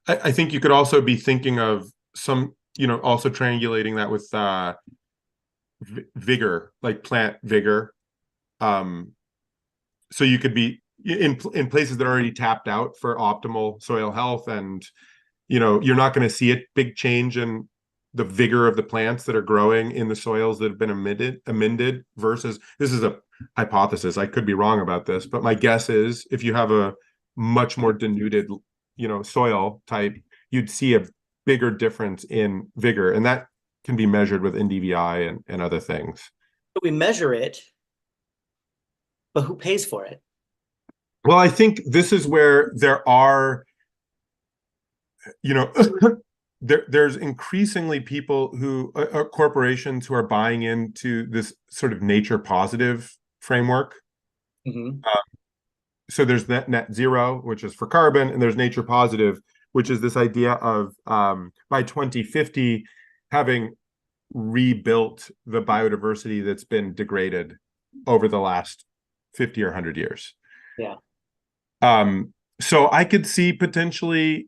I think you could also be thinking of some, also triangulating that with vigor, like plant vigor. So you could be in places that are already tapped out for optimal soil health, and you're not going to see a big change in the vigor of the plants that are growing in the soils that have been amended versus, this is a hypothesis, I could be wrong about this, but my guess is if you have a much more denuded soil type, you'd see a bigger difference in vigor, and that can be measured with NDVI and other things. We measure it, but who pays for it? Well, I think this is where there are, there's increasingly people who corporations who are buying into this sort of nature positive framework. Mm-hmm. So there's net zero, which is for carbon, and there's nature positive, which is this idea of by 2050 having rebuilt the biodiversity that's been degraded over the last 50 or 100 years. Yeah. So I could see potentially,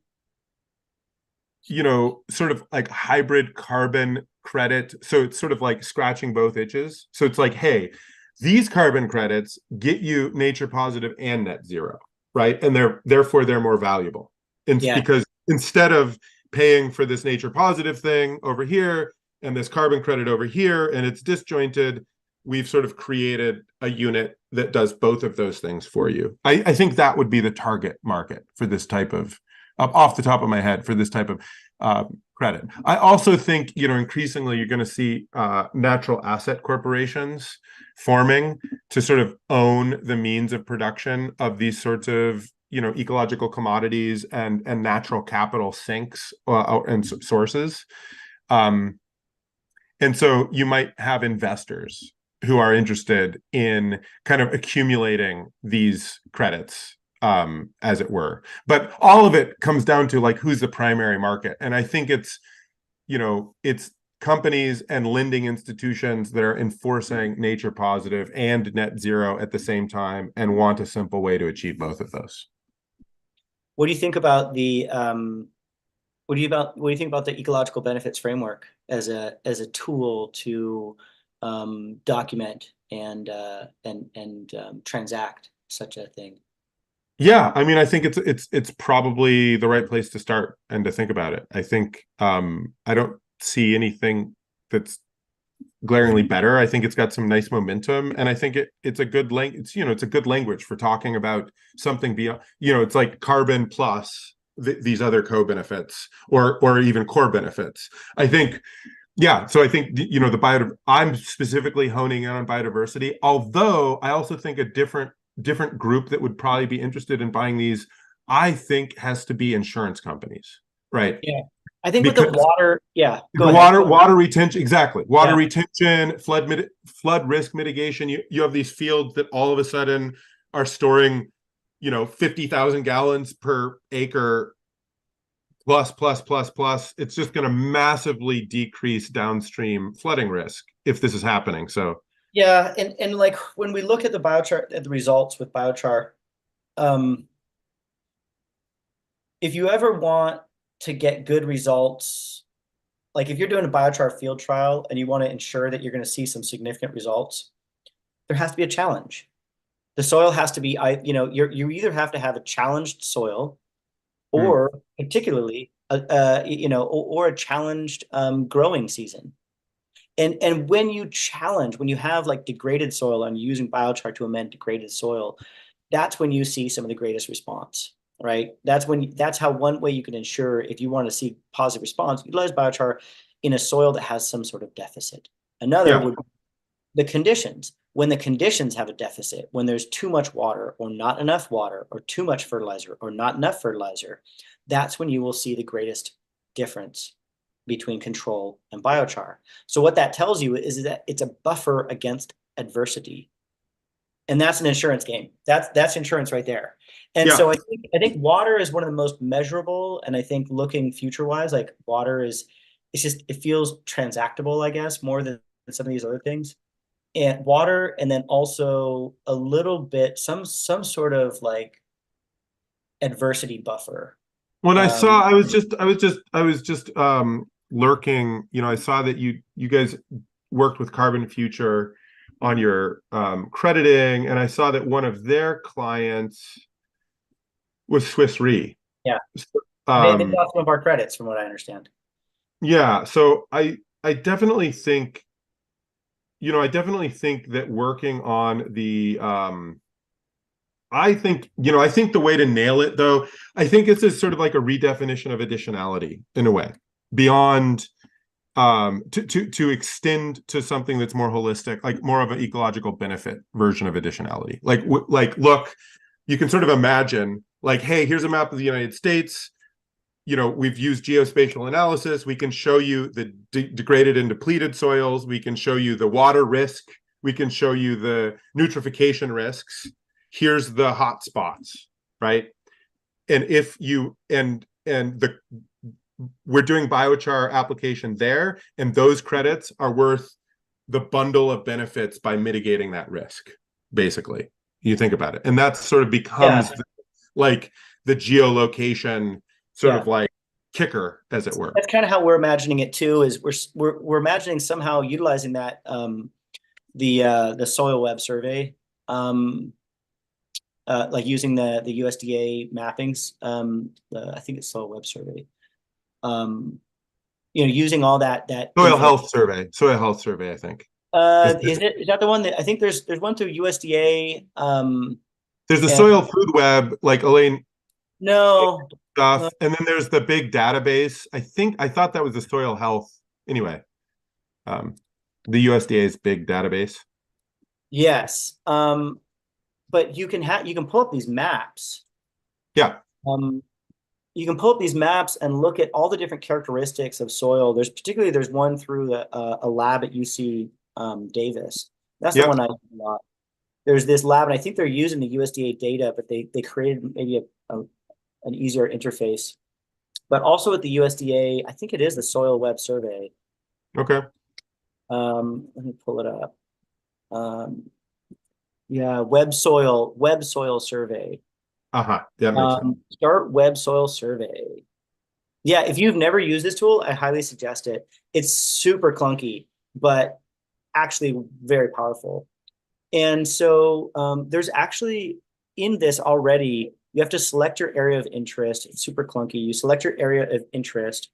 sort of like hybrid carbon credit. So it's sort of like scratching both itches. So it's like, hey, these carbon credits get you nature positive and net zero, right? And therefore they're more valuable. And Yeah. because instead of paying for this nature positive thing over here and this carbon credit over here, and it's disjointed, we've sort of created a unit that does both of those things for you. I think that would be the target market for this type of, off the top of my head, for this type of credit. I also think, increasingly you're going to see natural asset corporations forming to sort of own the means of production of these sorts of, ecological commodities and natural capital sinks and sources. And so you might have investors who are interested in kind of accumulating these credits, as it were. But all of it comes down to like, who's the primary market? And I think it's companies and lending institutions that are enforcing nature positive and net zero at the same time and want a simple way to achieve both of those. What do you think about the what do you think about the ecological benefits framework as a tool to document and transact such a thing? Yeah, I mean, I think it's probably the right place to start and to think about it. I think I don't see anything that's glaringly better. I think it's got some nice momentum, and I think it's a good it's a good language for talking about something beyond. It's like carbon plus these other co-benefits or even core benefits. I think, yeah. So I think I'm specifically honing in on biodiversity, although I also think a different group that would probably be interested in buying these, I think, has to be insurance companies, right? Yeah. I think with the Because water, yeah, go the ahead. water retention, exactly. Water Yeah. retention, flood risk mitigation. You have these fields that all of a sudden are storing, 50,000 gallons per acre plus. It's just going to massively decrease downstream flooding risk if this is happening. So Yeah, and like when we look at the biochar, at the results with biochar, if you ever want to get good results, like if you're doing a biochar field trial and you want to ensure that you're going to see some significant results, there has to be a challenge. The soil has to be, you either have to have a challenged soil, or particularly, or a challenged growing season. And when you have like degraded soil and using biochar to amend degraded soil, that's when you see some of the greatest response, right? That's how one way you can ensure, if you want to see positive response, utilize biochar in a soil that has some sort of deficit. Another yeah, would be the conditions. When the conditions have a deficit, when there's too much water or not enough water or too much fertilizer or not enough fertilizer, that's when you will see the greatest difference between control and biochar. So what that tells you is that it's a buffer against adversity. And that's an insurance game. That's insurance right there. And yeah. so I think water is one of the most measurable. And I think looking future wise, like water it feels transactable, I guess, more than some of these other things. And water, and then also a little bit, some sort of like adversity buffer. When I saw, Um, I was just lurking. I saw that you guys worked with Carbon Future on your crediting, and I saw that one of their clients was Swiss Re. yeah, they Um, got some of our credits, from what I understand. yeah, so I definitely think, that working on the I think the way to nail it, though, I think it's a sort of like a redefinition of additionality in a way, beyond to extend to something that's more holistic, like more of an ecological benefit version of additionality. Like look, you can sort of imagine like, hey, here's a map of the United States. We've used geospatial analysis. We can show you the degraded and depleted soils. We can show you the water risk. We can show you the nutrification risks. Here's the hot spots, right? And if you and the we're doing biochar application there, and those credits are worth the bundle of benefits by mitigating that risk. Basically, you think about it, and that sort of Yeah, becomes like the geolocation sort Yeah. of like kicker, as it were. That's kind of how we're imagining it too, is we're imagining somehow utilizing that the soil web survey, um, like using the USDA mappings. I think it's soil web survey. Um, using all that information. Soil health survey, I think. Is that the one that I think there's one through USDA? There's the And soil food web, like Elaine no, stuff, and then there's the big database. I thought that was the soil health. Anyway, um, the USDA's big database. yes. But you can pull up these maps. Yeah. Um, you can pull up these maps and look at all the different characteristics of soil. There's one through a lab at UC Davis. That's the Yep. one I use a lot. There's this lab, and I think they're using the USDA data, but they created maybe an easier interface. But also at the USDA, I think it is the Soil Web Survey. Okay. Let me pull it up. Yeah, Web Soil Survey. Uh-huh. That makes sense. Start Web Soil Survey. Yeah, if you've never used this tool, I highly suggest it. It's super clunky, but actually very powerful. And so there's actually in this already, you have to select your area of interest. It's super clunky. You select your area of interest,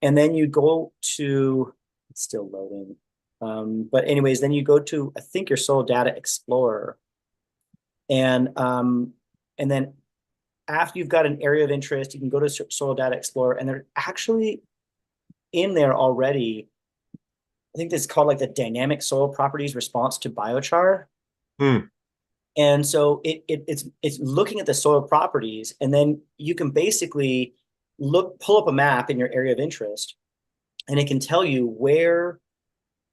and then you go to, it's still loading. But anyways, then you go to, I think, your Soil Data Explorer. And then after you've got an area of interest, you can go to Soil Data Explorer, and they're actually in there already. I think this is called like the dynamic soil properties response to biochar. And so it's looking at the soil properties, and then you can basically pull up a map in your area of interest, and it can tell you where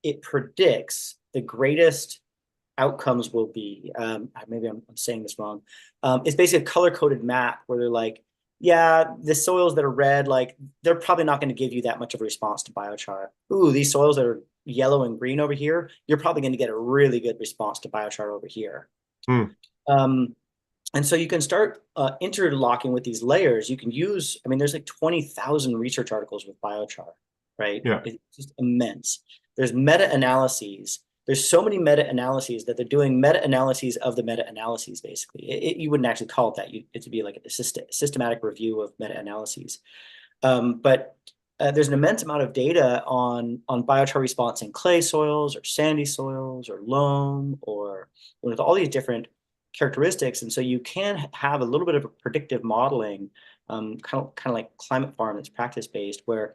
it predicts the greatest outcomes will be. Maybe I'm saying this wrong. It's basically a color-coded map where they're like, yeah, the soils that are red, like they're probably not going to give you that much of a response to biochar. Ooh, these soils that are yellow and green over here, you're probably going to get a really good response to biochar over here. And so you can start interlocking with these layers. You can use, I mean, there's like 20,000 research articles with biochar, right? Yeah. It's just immense. There's meta-analyses. There's so many meta-analyses that they're doing meta-analyses of the meta-analyses, basically. You wouldn't actually call it that. It would be like a systematic review of meta-analyses. But there's an immense amount of data on biochar response in clay soils or sandy soils or loam or with all these different characteristics. And so you can have a little bit of a predictive modeling, kind of like climate farm that's practice-based, where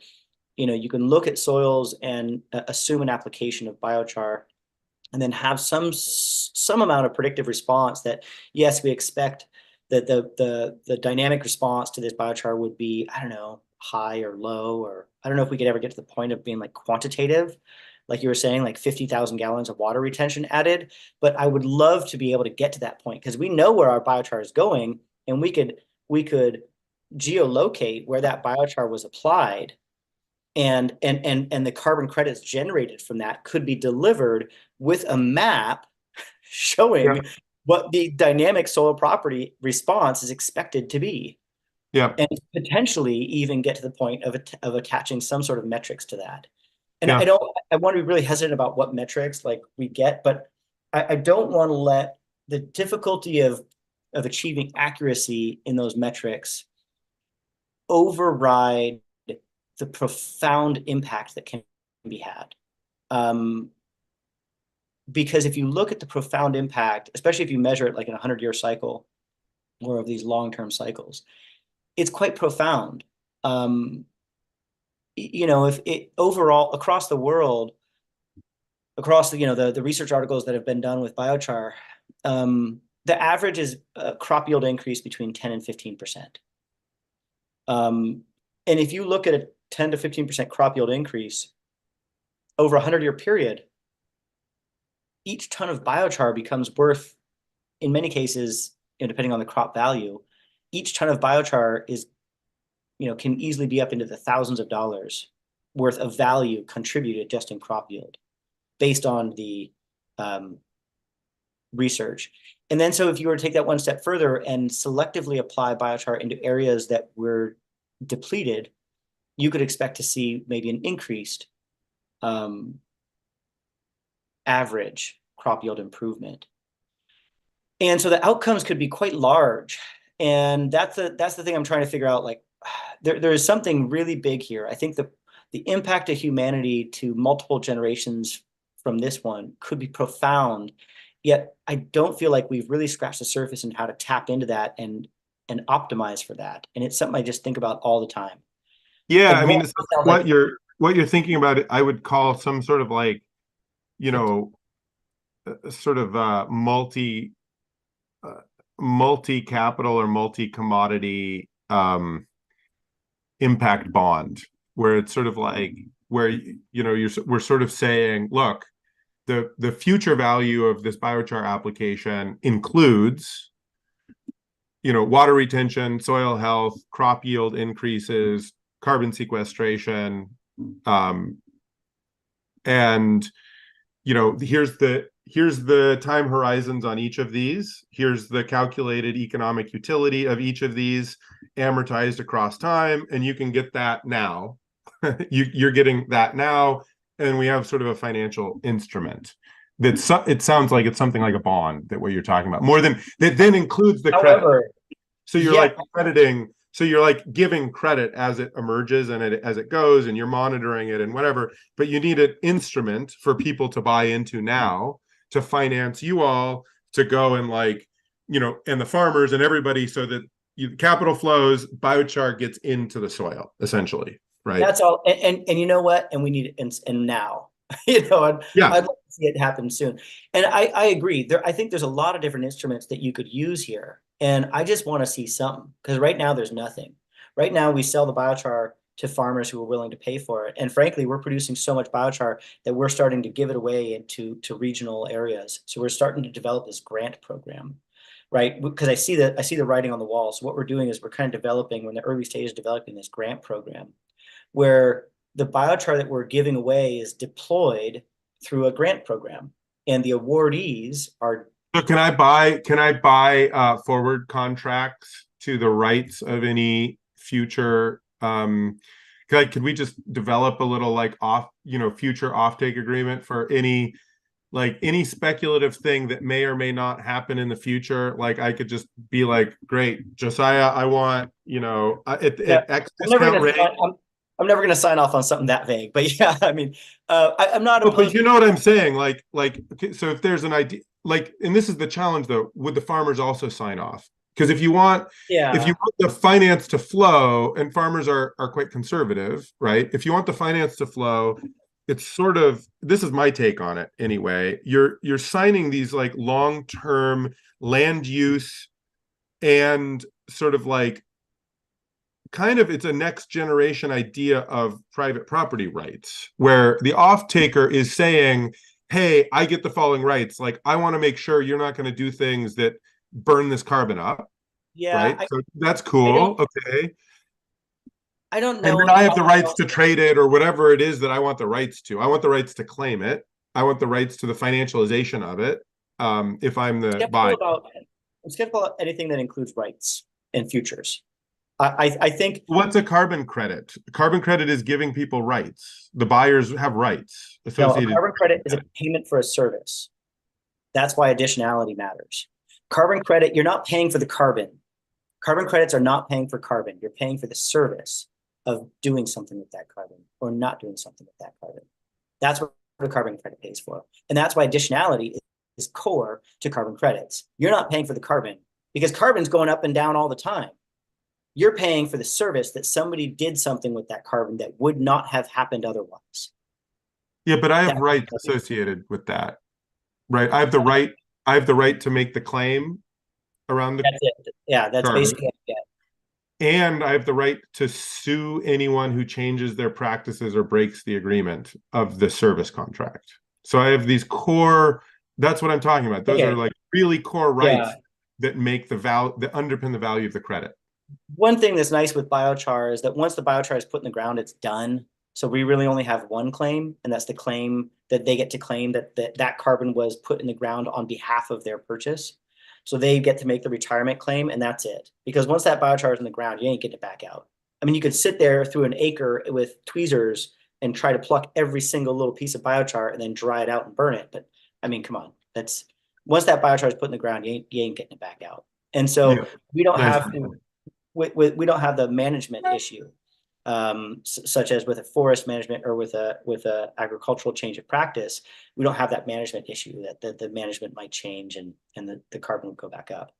you can look at soils and assume an application of biochar, and then have some amount of predictive response that, yes, we expect that the dynamic response to this biochar would be, I don't know, high or low, or I don't know if we could ever get to the point of being like quantitative, like you were saying, like 50,000 gallons of water retention added. But I would love to be able to get to that point, because we know where our biochar is going, and we could geolocate where that biochar was applied, and the carbon credits generated from that could be delivered with a map showing what the dynamic soil property response is expected to be. Yeah. And potentially even get to the point of attaching some sort of metrics to that. And Yeah. I want to be really hesitant about what metrics like we get, but I don't want to let the difficulty of achieving accuracy in those metrics override the profound impact that can be had. Because if you look at the profound impact, especially if you measure it like in a 100-year cycle or of these long-term cycles, it's quite profound. If it overall across the world, across the research articles that have been done with biochar, the average is a crop yield increase between 10 and 15%. And if you look at a 10 to 15% crop yield increase over a 100-year period, each ton of biochar becomes worth, in many cases, depending on the crop value, each ton of biochar can easily be up into the thousands of dollars worth of value contributed just in crop yield, based on the research. And then so if you were to take that one step further and selectively apply biochar into areas that were depleted, you could expect to see maybe an increased average crop yield improvement. And so the outcomes could be quite large. And that's the thing I'm trying to figure out. Like, there is something really big here. I think the impact of humanity to multiple generations from this one could be profound. Yet I don't feel like we've really scratched the surface in how to tap into that and optimize for that. And it's something I just think about all the time. Yeah, And I more mean, it's like, what you're thinking about, it, I would call some sort of like, you know, sort of multi capital or multi commodity impact bond, where it's sort of like where we're sort of saying, look, the future value of this biochar application includes water retention, soil health, crop yield increases, carbon sequestration, and here's the time horizons on each of these. Here's the calculated economic utility of each of these amortized across time, and you can get that now. You're getting that now, and we have sort of a financial instrument it sounds like it's something like a bond, that what you're talking about, more than that then includes the credit. however, So you're yeah, like crediting, so you're like giving credit as it emerges and as it goes, and you're monitoring it and whatever. But you need an instrument for people to buy into now to finance you all to go and and the farmers and everybody, so that capital flows, biochar gets into the soil essentially, right? that's all. And you know what? And we need it and now. I'd like to see it happen soon. And I agree. I think there's a lot of different instruments that you could use here. And I just want to see something, because right now there's nothing. Right now we sell the biochar to farmers who are willing to pay for it. And frankly, we're producing so much biochar that we're starting to give it away into regional areas. So we're starting to develop this grant program, right? Because I see the writing on the wall. So what we're doing is we're kind of developing, we're in the early stages of developing this grant program where the biochar that we're giving away is deployed through a grant program, and the awardees are. So can I buy forward contracts to the rights of any future? Could we just develop a little future offtake agreement for any speculative thing that may or may not happen in the future? Like I could just be like, great, Josiah, I want at X discount rate. I'm never going to sign off on something that vague, but yeah, I mean, I'm not opposed. But you know what I'm saying? So if there's an idea, and this is the challenge though, would the farmers also sign off? Because if you want the finance to flow, and farmers are quite conservative, right? If you want the finance to flow, it's sort of, this is my take on it anyway. You're signing these long-term land use and sort of it's a next generation idea of private property rights, where the off taker is saying, hey, I get the following rights. I want to make sure you're not going to do things that burn this carbon up. Yeah. Right. So that's cool. Okay. I don't know. And then I have the rights to trade it or whatever it is that I want the rights to. I want the rights to claim it. I want the rights to the financialization of it. If I'm the buyer. I'm skeptical about anything that includes rights and futures. I think. What's a carbon credit? A carbon credit is giving people rights. The buyers have rights associated. No, a carbon credit is a payment for a service. That's why additionality matters. Carbon credit, you're not paying for the carbon. Carbon credits are not paying for carbon. You're paying for the service of doing something with that carbon or not doing something with that carbon. That's what a carbon credit pays for. And that's why additionality is core to carbon credits. You're not paying for the carbon because carbon's going up and down all the time. You're paying for the service that somebody did something with that carbon that would not have happened otherwise. Yeah, but I have rights associated with that, right? I have the right to make the claim around the. That's it. Yeah, that's carbon. Basically it. And I have the right to sue anyone who changes their practices or breaks the agreement of the service contract. So I have these core. That's what I'm talking about. Those are really core rights that make that underpin the value of the credit. One thing that's nice with biochar is that once the biochar is put in the ground, it's done. So we really only have one claim, and that's the claim that they get to claim that carbon was put in the ground on behalf of their purchase. So they get to make the retirement claim, and that's it. Because once that biochar is in the ground, you ain't getting it back out. I mean, you could sit there through an acre with tweezers and try to pluck every single little piece of biochar and then dry it out and burn it. But I mean, come on, that's once that biochar is put in the ground, you ain't getting it back out. And so Yeah. we don't Nice. have we don't have the management issue, such as with a forest management or with a agricultural change of practice. We don't have that management issue that the management might change and the carbon would go back up.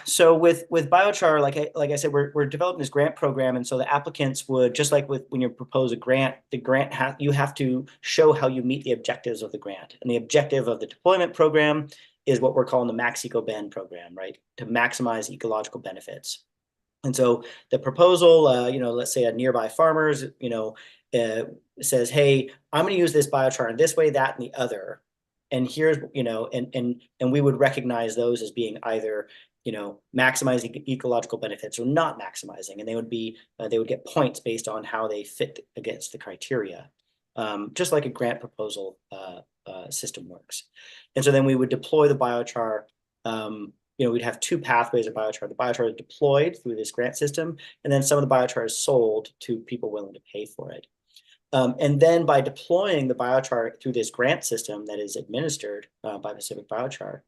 So with biochar, like I said, we're developing this grant program, and so the applicants would, just like with when you propose a grant, you have to show how you meet the objectives of the grant, and the objective of the deployment program is what we're calling the Max Eco Ben program, right? To maximize ecological benefits. And so the proposal, let's say a nearby farmers, says, hey, I'm going to use this biochar in this way, that, and the other. And here's, and we would recognize those as being either, maximizing ecological benefits or not maximizing. And they would get points based on how they fit against the criteria, just like a grant proposal system works. And so then we would deploy the biochar. We'd have two pathways of biochar. The biochar is deployed through this grant system, and then some of the biochar is sold to people willing to pay for it. And then by deploying the biochar through this grant system that is administered by Pacific Biochar,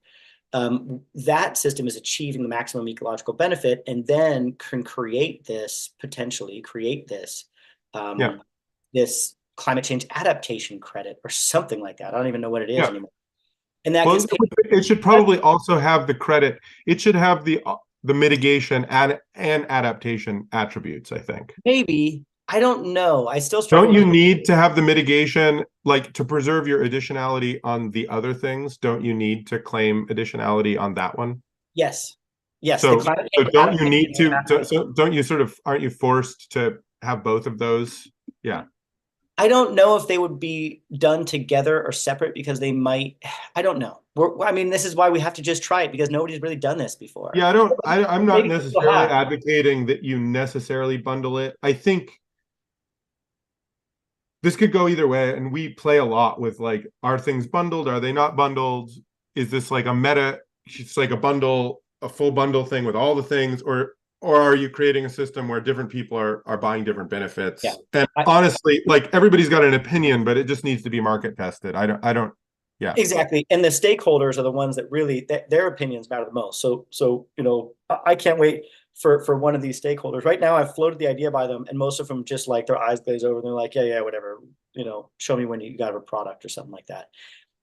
that system is achieving the maximum ecological benefit, and then can potentially create this this climate change adaptation credit or something like that. I don't even know what it is anymore. And that gets paid. It should probably also have the credit. It should have the mitigation and adaptation attributes, I think. Maybe. I don't know. I still struggle. Don't you need to have the mitigation, like to preserve your additionality on the other things? Don't you need to claim additionality on that one? Yes. Yes. So don't you need to? So don't you aren't you forced to have both of those? Yeah. I don't know if they would be done together or separate, because they might. I don't know. This is why we have to just try it, because nobody's really done this before. Yeah, I'm not necessarily advocating that you necessarily bundle it. I think this could go either way, and we play a lot with, like, are things bundled? Are they not bundled? Is this like a meta? It's like a full bundle thing with all the things, or are you creating a system where different people are buying different benefits? Yeah. And honestly, like, everybody's got an opinion, but it just needs to be market tested. I don't. Yeah, exactly. And the stakeholders are the ones that really their opinions matter the most. So I can't wait for one of these stakeholders. Right now, I've floated the idea by them, and most of them just, like, their eyes glaze over and they're like, yeah, whatever. Show me when you got a product or something like that.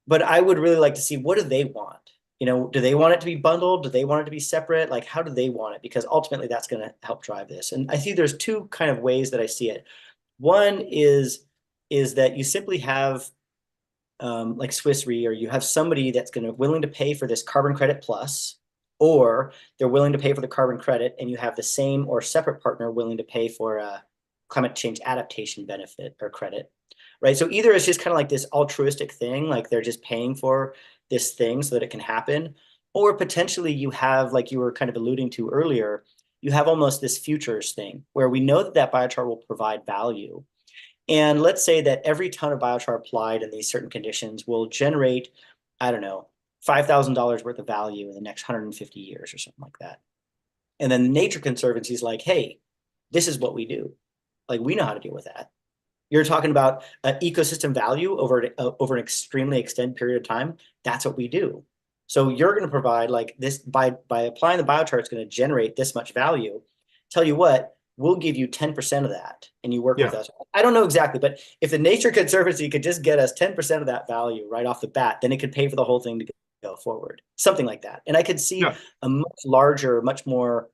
But I would really like to see, what do they want? Do they want it to be bundled? Do they want it to be separate? Like, how do they want it? Because ultimately that's going to help drive this. And I see there's two kind of ways that I see it. One is that you simply have like Swiss Re, or you have somebody that's willing to pay for this carbon credit plus, or they're willing to pay for the carbon credit, and you have the same or separate partner willing to pay for a climate change adaptation benefit or credit, right? So either it's just kind of like this altruistic thing, like they're just paying for this thing so that it can happen, or potentially you have, like you were kind of alluding to earlier, you have almost this futures thing where we know that biochar will provide value. And let's say that every ton of biochar applied in these certain conditions will generate, I don't know, $5,000 worth of value in the next 150 years or something like that. And then Nature Conservancy is like, hey, this is what we do. Like, we know how to deal with that. You're talking about ecosystem value over an extremely extended period of time. That's what we do. So you're going to provide, like, this by applying the biochar, it's going to generate this much value. Tell you what, we'll give you 10% of that, and you work with us. I don't know exactly, but if the Nature Conservancy could just get us 10% of that value right off the bat, then it could pay for the whole thing to go forward, something like that. And I could see a much larger, much more,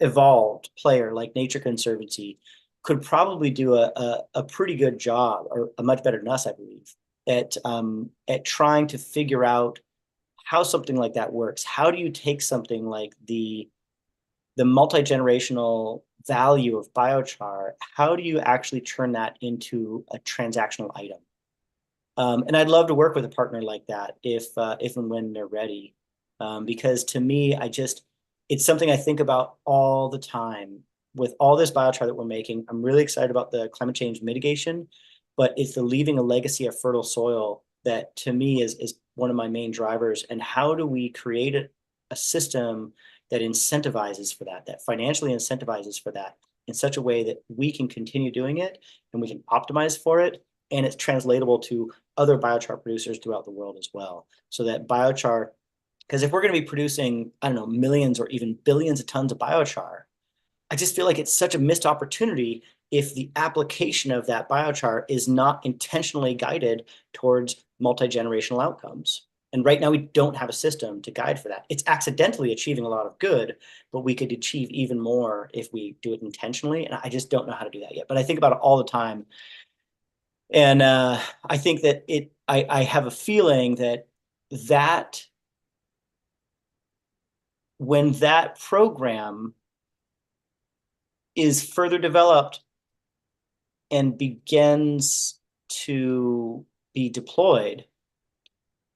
evolved player like Nature Conservancy could probably do a pretty good job, or a much better than us, I believe, at trying to figure out how something like that works. How do you take something like the multi-generational value of biochar? How do you actually turn that into a transactional item? And I'd love to work with a partner like that if and when they're ready, because to me, it's something I think about all the time with all this biochar that we're making. I'm really excited about the climate change mitigation, but it's the leaving a legacy of fertile soil that to me is one of my main drivers. And how do we create a system that incentivizes for that, that financially incentivizes for that in such a way that we can continue doing it and we can optimize for it, and it's translatable to other biochar producers throughout the world as well. So that biochar, because if we're going to be producing, I don't know, millions or even billions of tons of biochar, I just feel like it's such a missed opportunity if the application of that biochar is not intentionally guided towards multi-generational outcomes. And right now we don't have a system to guide for that. It's accidentally achieving a lot of good, but we could achieve even more if we do it intentionally. And I just don't know how to do that yet. But I think about it all the time. And I think that I have a feeling that when that program is further developed and begins to be deployed,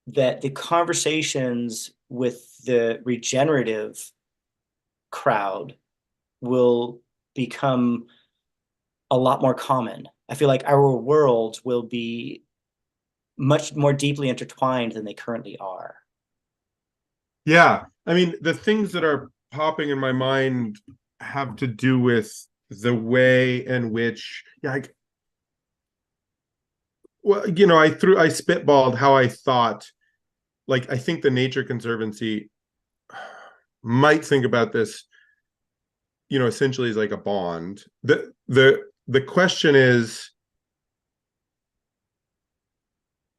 that the conversations with the regenerative crowd will become a lot more common. I feel like our worlds will be much more deeply intertwined than they currently are. Yeah. I mean, the things that are popping in my mind have to do with the way in which, yeah, well, you know, I spitballed how I thought, like, I think the Nature Conservancy might think about this, you know, essentially as like a bond. The question is,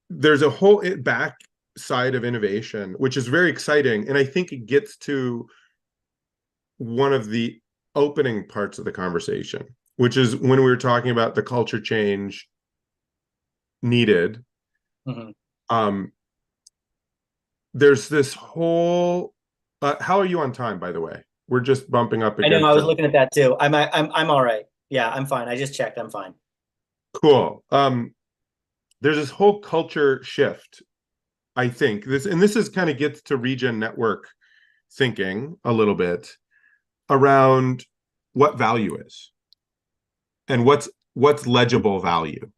there's a whole back side of innovation, which is very exciting. And I think it gets to one of the opening parts of the conversation, which is when we were talking about the culture change needed. Mm-hmm. There's this whole how are you on time, by the way? We're just bumping up I know, I against was looking at that too. I'm all right. Yeah, I'm fine. I just checked. I'm fine. cool. There's this whole culture shift, I think. This is kind of gets to regen network thinking a little bit around what value is and what's legible value.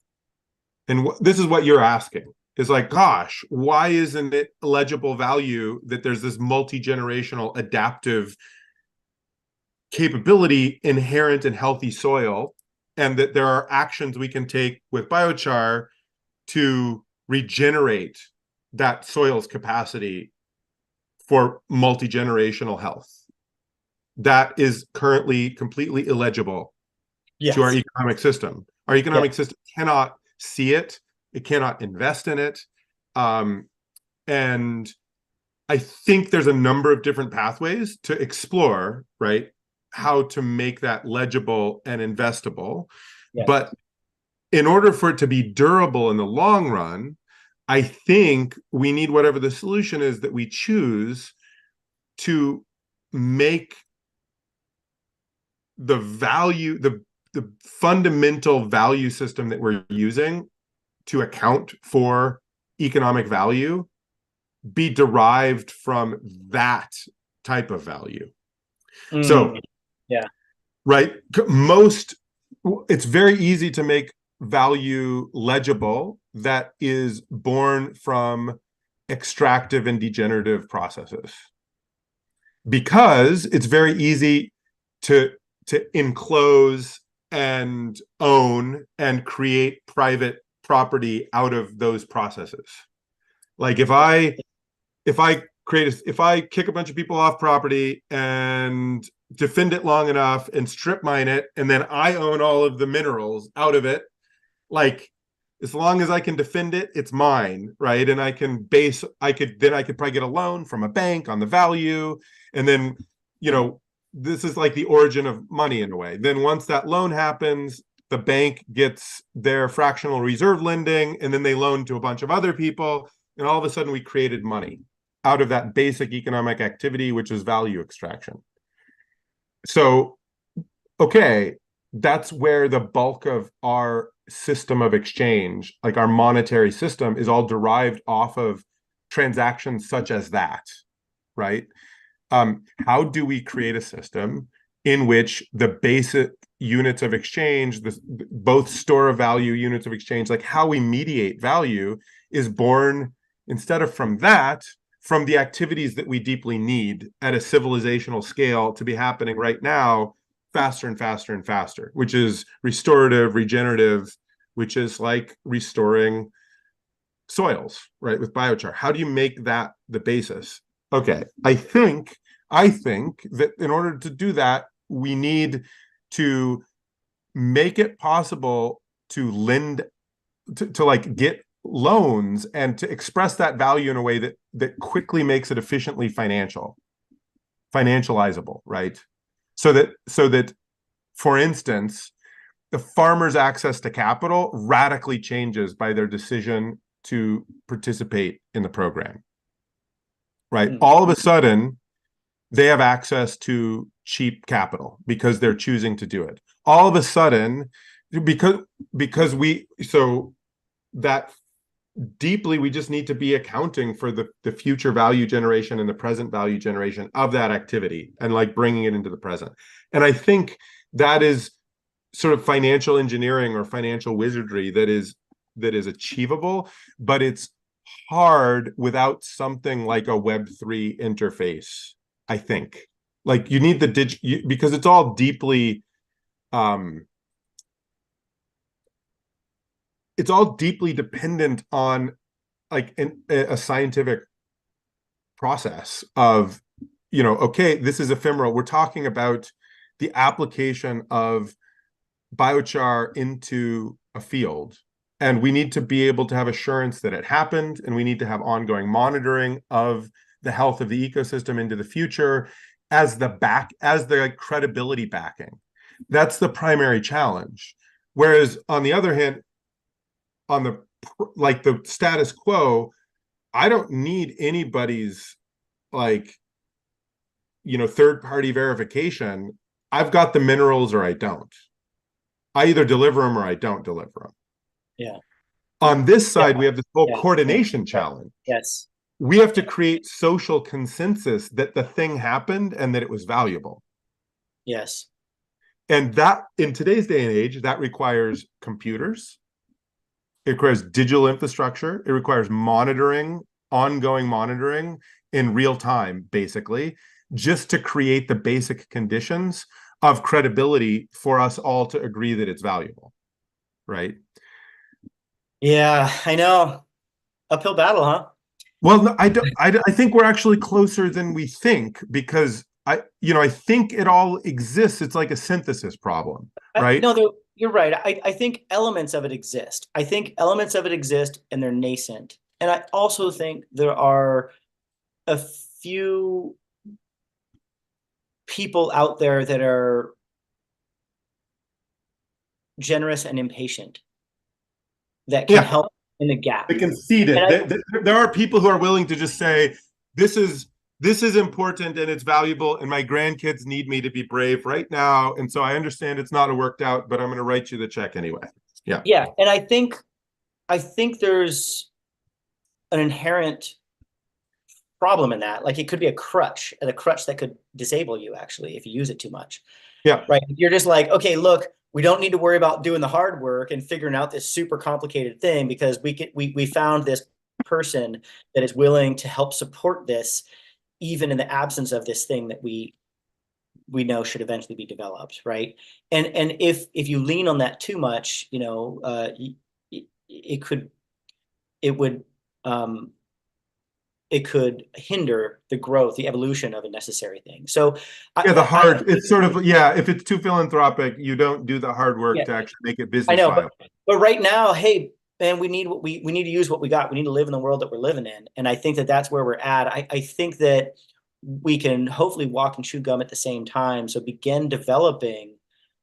And this is what you're asking. Is like, gosh, why isn't it legible value that there's this multi-generational adaptive capability inherent in healthy soil, and that there are actions we can take with biochar to regenerate that soil's capacity for multi-generational health? That is currently completely illegible to our Yes. economic system. Our economic system cannot see it. It cannot invest in it. And I think there's a number of different pathways to explore, right? How to make that legible and investable. Yes. But in order for it to be durable in the long run, I think we need whatever the solution is that we choose to make the value, the fundamental value system that we're using to account for economic value be derived from that type of value. So, yeah, right, it's very easy to make value legible that is born from extractive and degenerative processes, because it's very easy to enclose and own and create private property out of those processes. Like if I kick a bunch of people off property and defend it long enough and strip mine it, and then I own all of the minerals out of it, like as long as I can defend it, it's mine, right? And I could probably get a loan from a bank on the value, and then, you know, this is like the origin of money in a way. Then once that loan happens, the bank gets their fractional reserve lending, and then they loan to a bunch of other people, and all of a sudden we created money out of that basic economic activity, which is value extraction. So, okay, that's where the bulk of our system of exchange, like our monetary system, is all derived off of transactions such as that, right? How do we create a system in which the basic units of exchange, both store of value, units of exchange, like how we mediate value, is born instead of from that, from the activities that we deeply need at a civilizational scale to be happening right now, faster and faster and faster, which is restorative, regenerative, which is like restoring soils, right, with biochar. How do you make that the basis? Okay, I think that in order to do that, we need to make it possible to lend to like get loans and to express that value in a way that quickly makes it efficiently financializable, right? So that for instance, the farmer's access to capital radically changes by their decision to participate in the program, right? All of a sudden, they have access to cheap capital because they're choosing to do it. All of a sudden, because we so that deeply we just need to be accounting for the future value generation and the present value generation of that activity and like bringing it into the present. And I think that is sort of financial engineering or financial wizardry that is achievable, but it's hard without something like a Web3 interface, I think. Like you need the because it's all deeply dependent on like a scientific process of, okay, this is ephemeral. We're talking about the application of biochar into a field, and we need to be able to have assurance that it happened, and we need to have ongoing monitoring of the health of the ecosystem into the future as the credibility backing. That's the primary challenge. Whereas on the other hand, on the status quo, I don't need anybody's third party verification. I've got the minerals or I don't. I either deliver them or I don't deliver them. Yeah. On this side, we have this whole coordination challenge. Yes. We have to create social consensus that the thing happened and that it was valuable. Yes. And that in today's day and age, that requires computers. It requires digital infrastructure. It requires monitoring, ongoing monitoring in real time, basically, just to create the basic conditions of credibility for us all to agree that it's valuable, right? Yeah, I know. Uphill battle, huh? Well, no, I don't. I think we're actually closer than we think because I think it all exists. It's like a synthesis problem, right? No, you're right. I think elements of it exist. I think elements of it exist and they're nascent. And I also think there are a few people out there that are generous and impatient that can help in the gap. They can seed it. There are people who are willing to just say, this is important and it's valuable, and my grandkids need me to be brave right now. And so I understand it's not worked out, but I'm going to write you the check anyway. Yeah. Yeah. And I think there's an inherent problem in that. Like it could be a crutch that could disable you actually if you use it too much. Yeah. Right. You're just like, okay, look, we don't need to worry about doing the hard work and figuring out this super complicated thing because we found this person that is willing to help support this, even in the absence of this thing that we know should eventually be developed, right? And if you lean on that too much, it could hinder the growth, the evolution of a necessary thing. So it's sort of, if it's too philanthropic, you don't do the hard work to actually make it business viable. But right now, hey, man, we need to use what we got. We need to live in the world that we're living in. And I think that that's where we're at. I think that we can hopefully walk and chew gum at the same time. So begin developing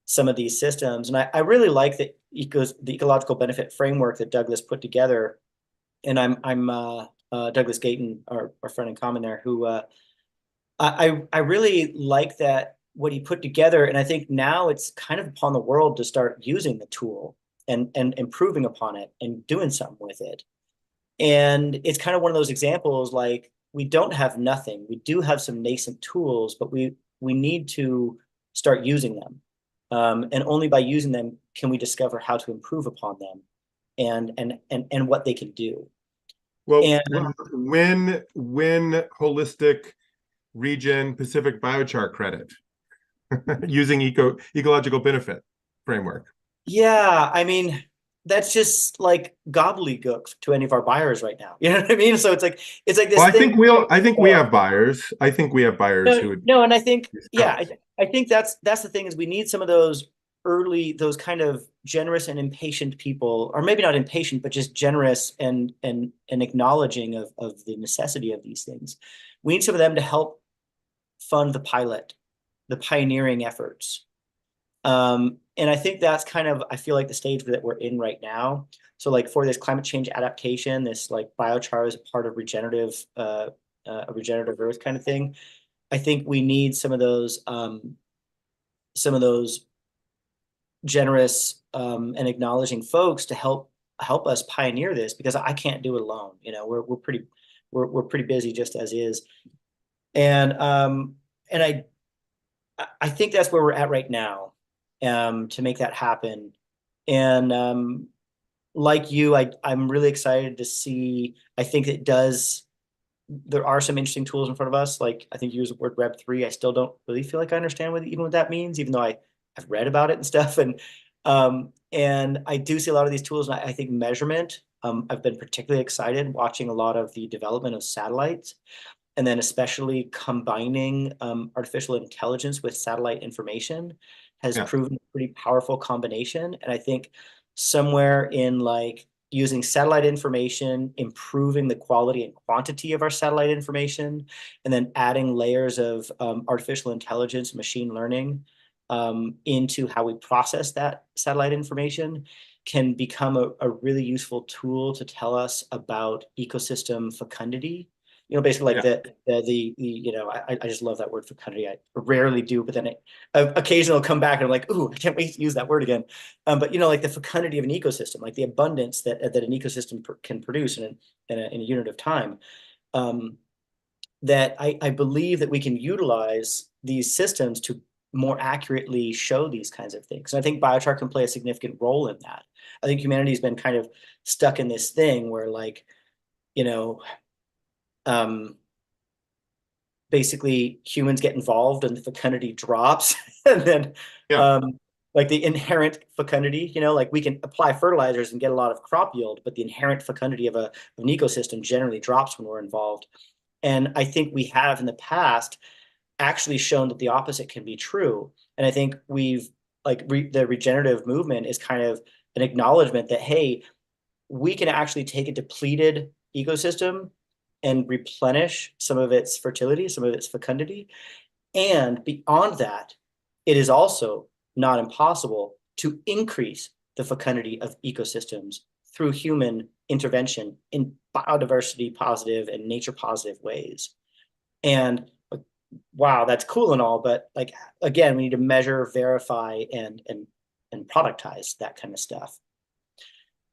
some of these systems. And I really like the ecological benefit framework that Douglas put together. And I'm Douglas Gayton, our friend in common there, who I really like that what he put together. And I think now it's kind of upon the world to start using the tool and improving upon it and doing something with it. And it's kind of one of those examples like we don't have nothing. We do have some nascent tools, but we need to start using them. And only by using them can we discover how to improve upon them and what they can do. Well, And when holistic regen Pacific biochar credit using ecological benefit framework. yeah, I mean, that's just like gobbledygook to any of our buyers right now. You know what I mean? So it's like Well, this thing. I think we have buyers. I think we have buyers who No, would no, and I think, use yeah, credits. I think that's the thing is we need some of those early, those kind of generous and impatient people, or maybe not impatient, but just generous and acknowledging of the necessity of these things. We need some of them to help fund the pilot, the pioneering efforts. And I think that's kind of, I feel like the stage that we're in right now. So like for this climate change adaptation, this like biochar is a part of a regenerative earth kind of thing. I think we need some of those generous and acknowledging folks to help us pioneer this because I can't do it alone. You know, we're pretty busy just as is, and I think that's where we're at right now, to make that happen. And like you, I'm really excited to see. I think it does. There are some interesting tools in front of us. Like I think you use the word Web3. I still don't really feel like I understand what that means, even though I've read about it and stuff. And I do see a lot of these tools. And I think measurement. I've been particularly excited watching a lot of the development of satellites, and then especially combining artificial intelligence with satellite information has Yeah. proven a pretty powerful combination. And I think somewhere in like using satellite information, improving the quality and quantity of our satellite information, and then adding layers of artificial intelligence, machine learning into how we process that satellite information can become a really useful tool to tell us about ecosystem fecundity. You know, basically like Yeah. the you know, I just love that word fecundity. I rarely do, but then occasionally I'll come back and I'm like, ooh, I can't wait to use that word again. But you know, like the fecundity of an ecosystem, like the abundance that an ecosystem can produce in a unit of time. Um, that I believe that we can utilize these systems to more accurately show these kinds of things. And I think biochar can play a significant role in that. I think humanity's been kind of stuck in this thing where like, you know, um, basically humans get involved and the fecundity drops. And then Yeah. um, like the inherent fecundity, you know, like we can apply fertilizers and get a lot of crop yield, but the inherent fecundity of an ecosystem generally drops when we're involved. And I think we have in the past actually shown that the opposite can be true. And I think we've like the regenerative movement is kind of an acknowledgement that, hey, we can actually take a depleted ecosystem and replenish some of its fertility, some of its fecundity. And beyond that, it is also not impossible to increase the fecundity of ecosystems through human intervention in biodiversity positive and nature positive ways. And wow, that's cool and all, but like again, we need to measure, verify, and productize that kind of stuff.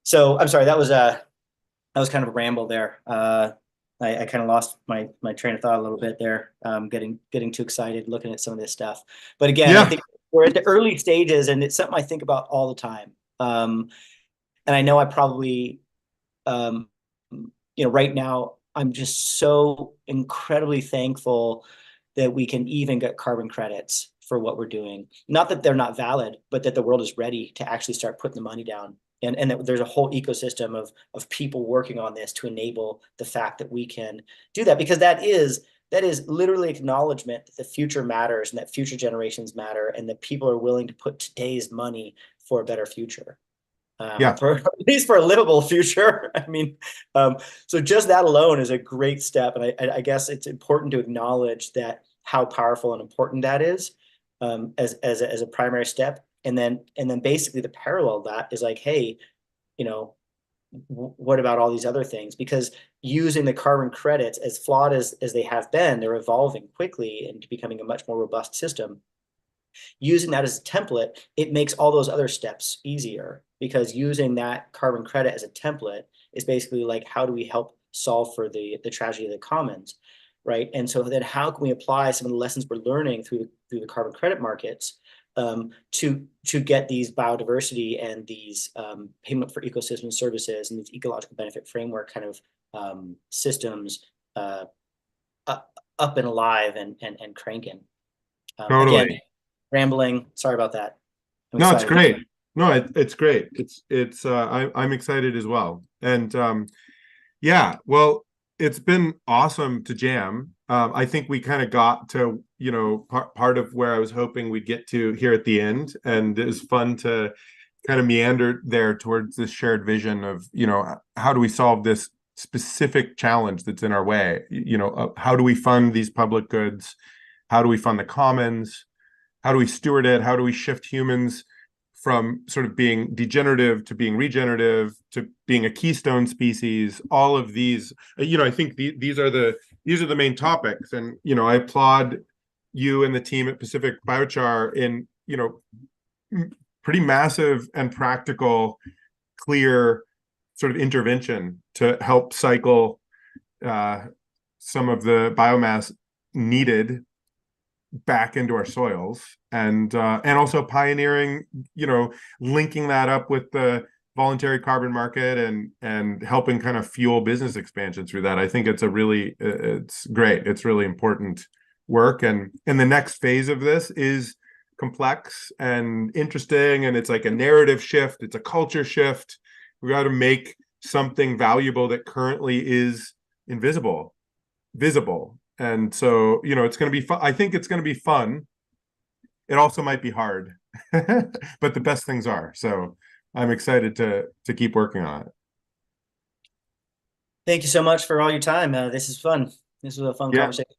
So I'm sorry, that was kind of a ramble there. I kind of lost my train of thought a little bit there, getting too excited looking at some of this stuff. But again, I Yeah. think we're at the early stages, and it's something I think about all the time. And I know I probably, um, you know, right now I'm just so incredibly thankful that we can even get carbon credits for what we're doing. Not that they're not valid, but that the world is ready to actually start putting the money down. And that there's a whole ecosystem of people working on this to enable the fact that we can do that, because that is literally acknowledgement that the future matters and that future generations matter and that people are willing to put today's money for a better future, Yeah. for at least for a livable future. I mean, so just that alone is a great step, and I guess it's important to acknowledge that how powerful and important that is, as a primary step, and then basically the parallel of that is like, hey, you know, what about all these other things? Because using the carbon credits, as flawed as they have been, they're evolving quickly into becoming a much more robust system. Using that as a template, it makes all those other steps easier, because using that carbon credit as a template is basically like, how do we help solve for the tragedy of the commons, right? And so then how can we apply some of the lessons we're learning through the carbon credit markets to get these biodiversity and these payment for ecosystem services and these ecological benefit framework kind of systems up and alive and cranking. Totally. Again, rambling. Sorry about that. No, it's great. No, it's great. I'm excited as well. And yeah, well, it's been awesome to jam. I think we kind of got to, part of where I was hoping we'd get to here at the end. And it was fun to kind of meander there towards this shared vision of, how do we solve this specific challenge that's in our way? How do we fund these public goods? How do we fund the commons? How do we steward it? How do we shift humans from sort of being degenerative to being regenerative to being a keystone species? All of these, I think these are the main topics. And, I applaud you and the team at Pacific Biochar in, pretty massive and practical, clear sort of intervention to help cycle some of the biomass needed back into our soils, and also pioneering, linking that up with the voluntary carbon market and helping kind of fuel business expansion through that. I think it's great. It's really important work, and the next phase of this is complex and interesting, and it's like a narrative shift. It's a culture shift. We got to make something valuable that currently is visible. And so, it's going to be fun. I think it's going to be fun. It also might be hard, but the best things are. So I'm excited to keep working on it. Thank you so much for all your time. This is fun. This was a fun conversation.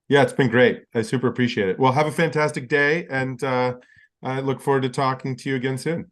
Yeah, it's been great. I super appreciate it. Well, have a fantastic day, and I look forward to talking to you again soon.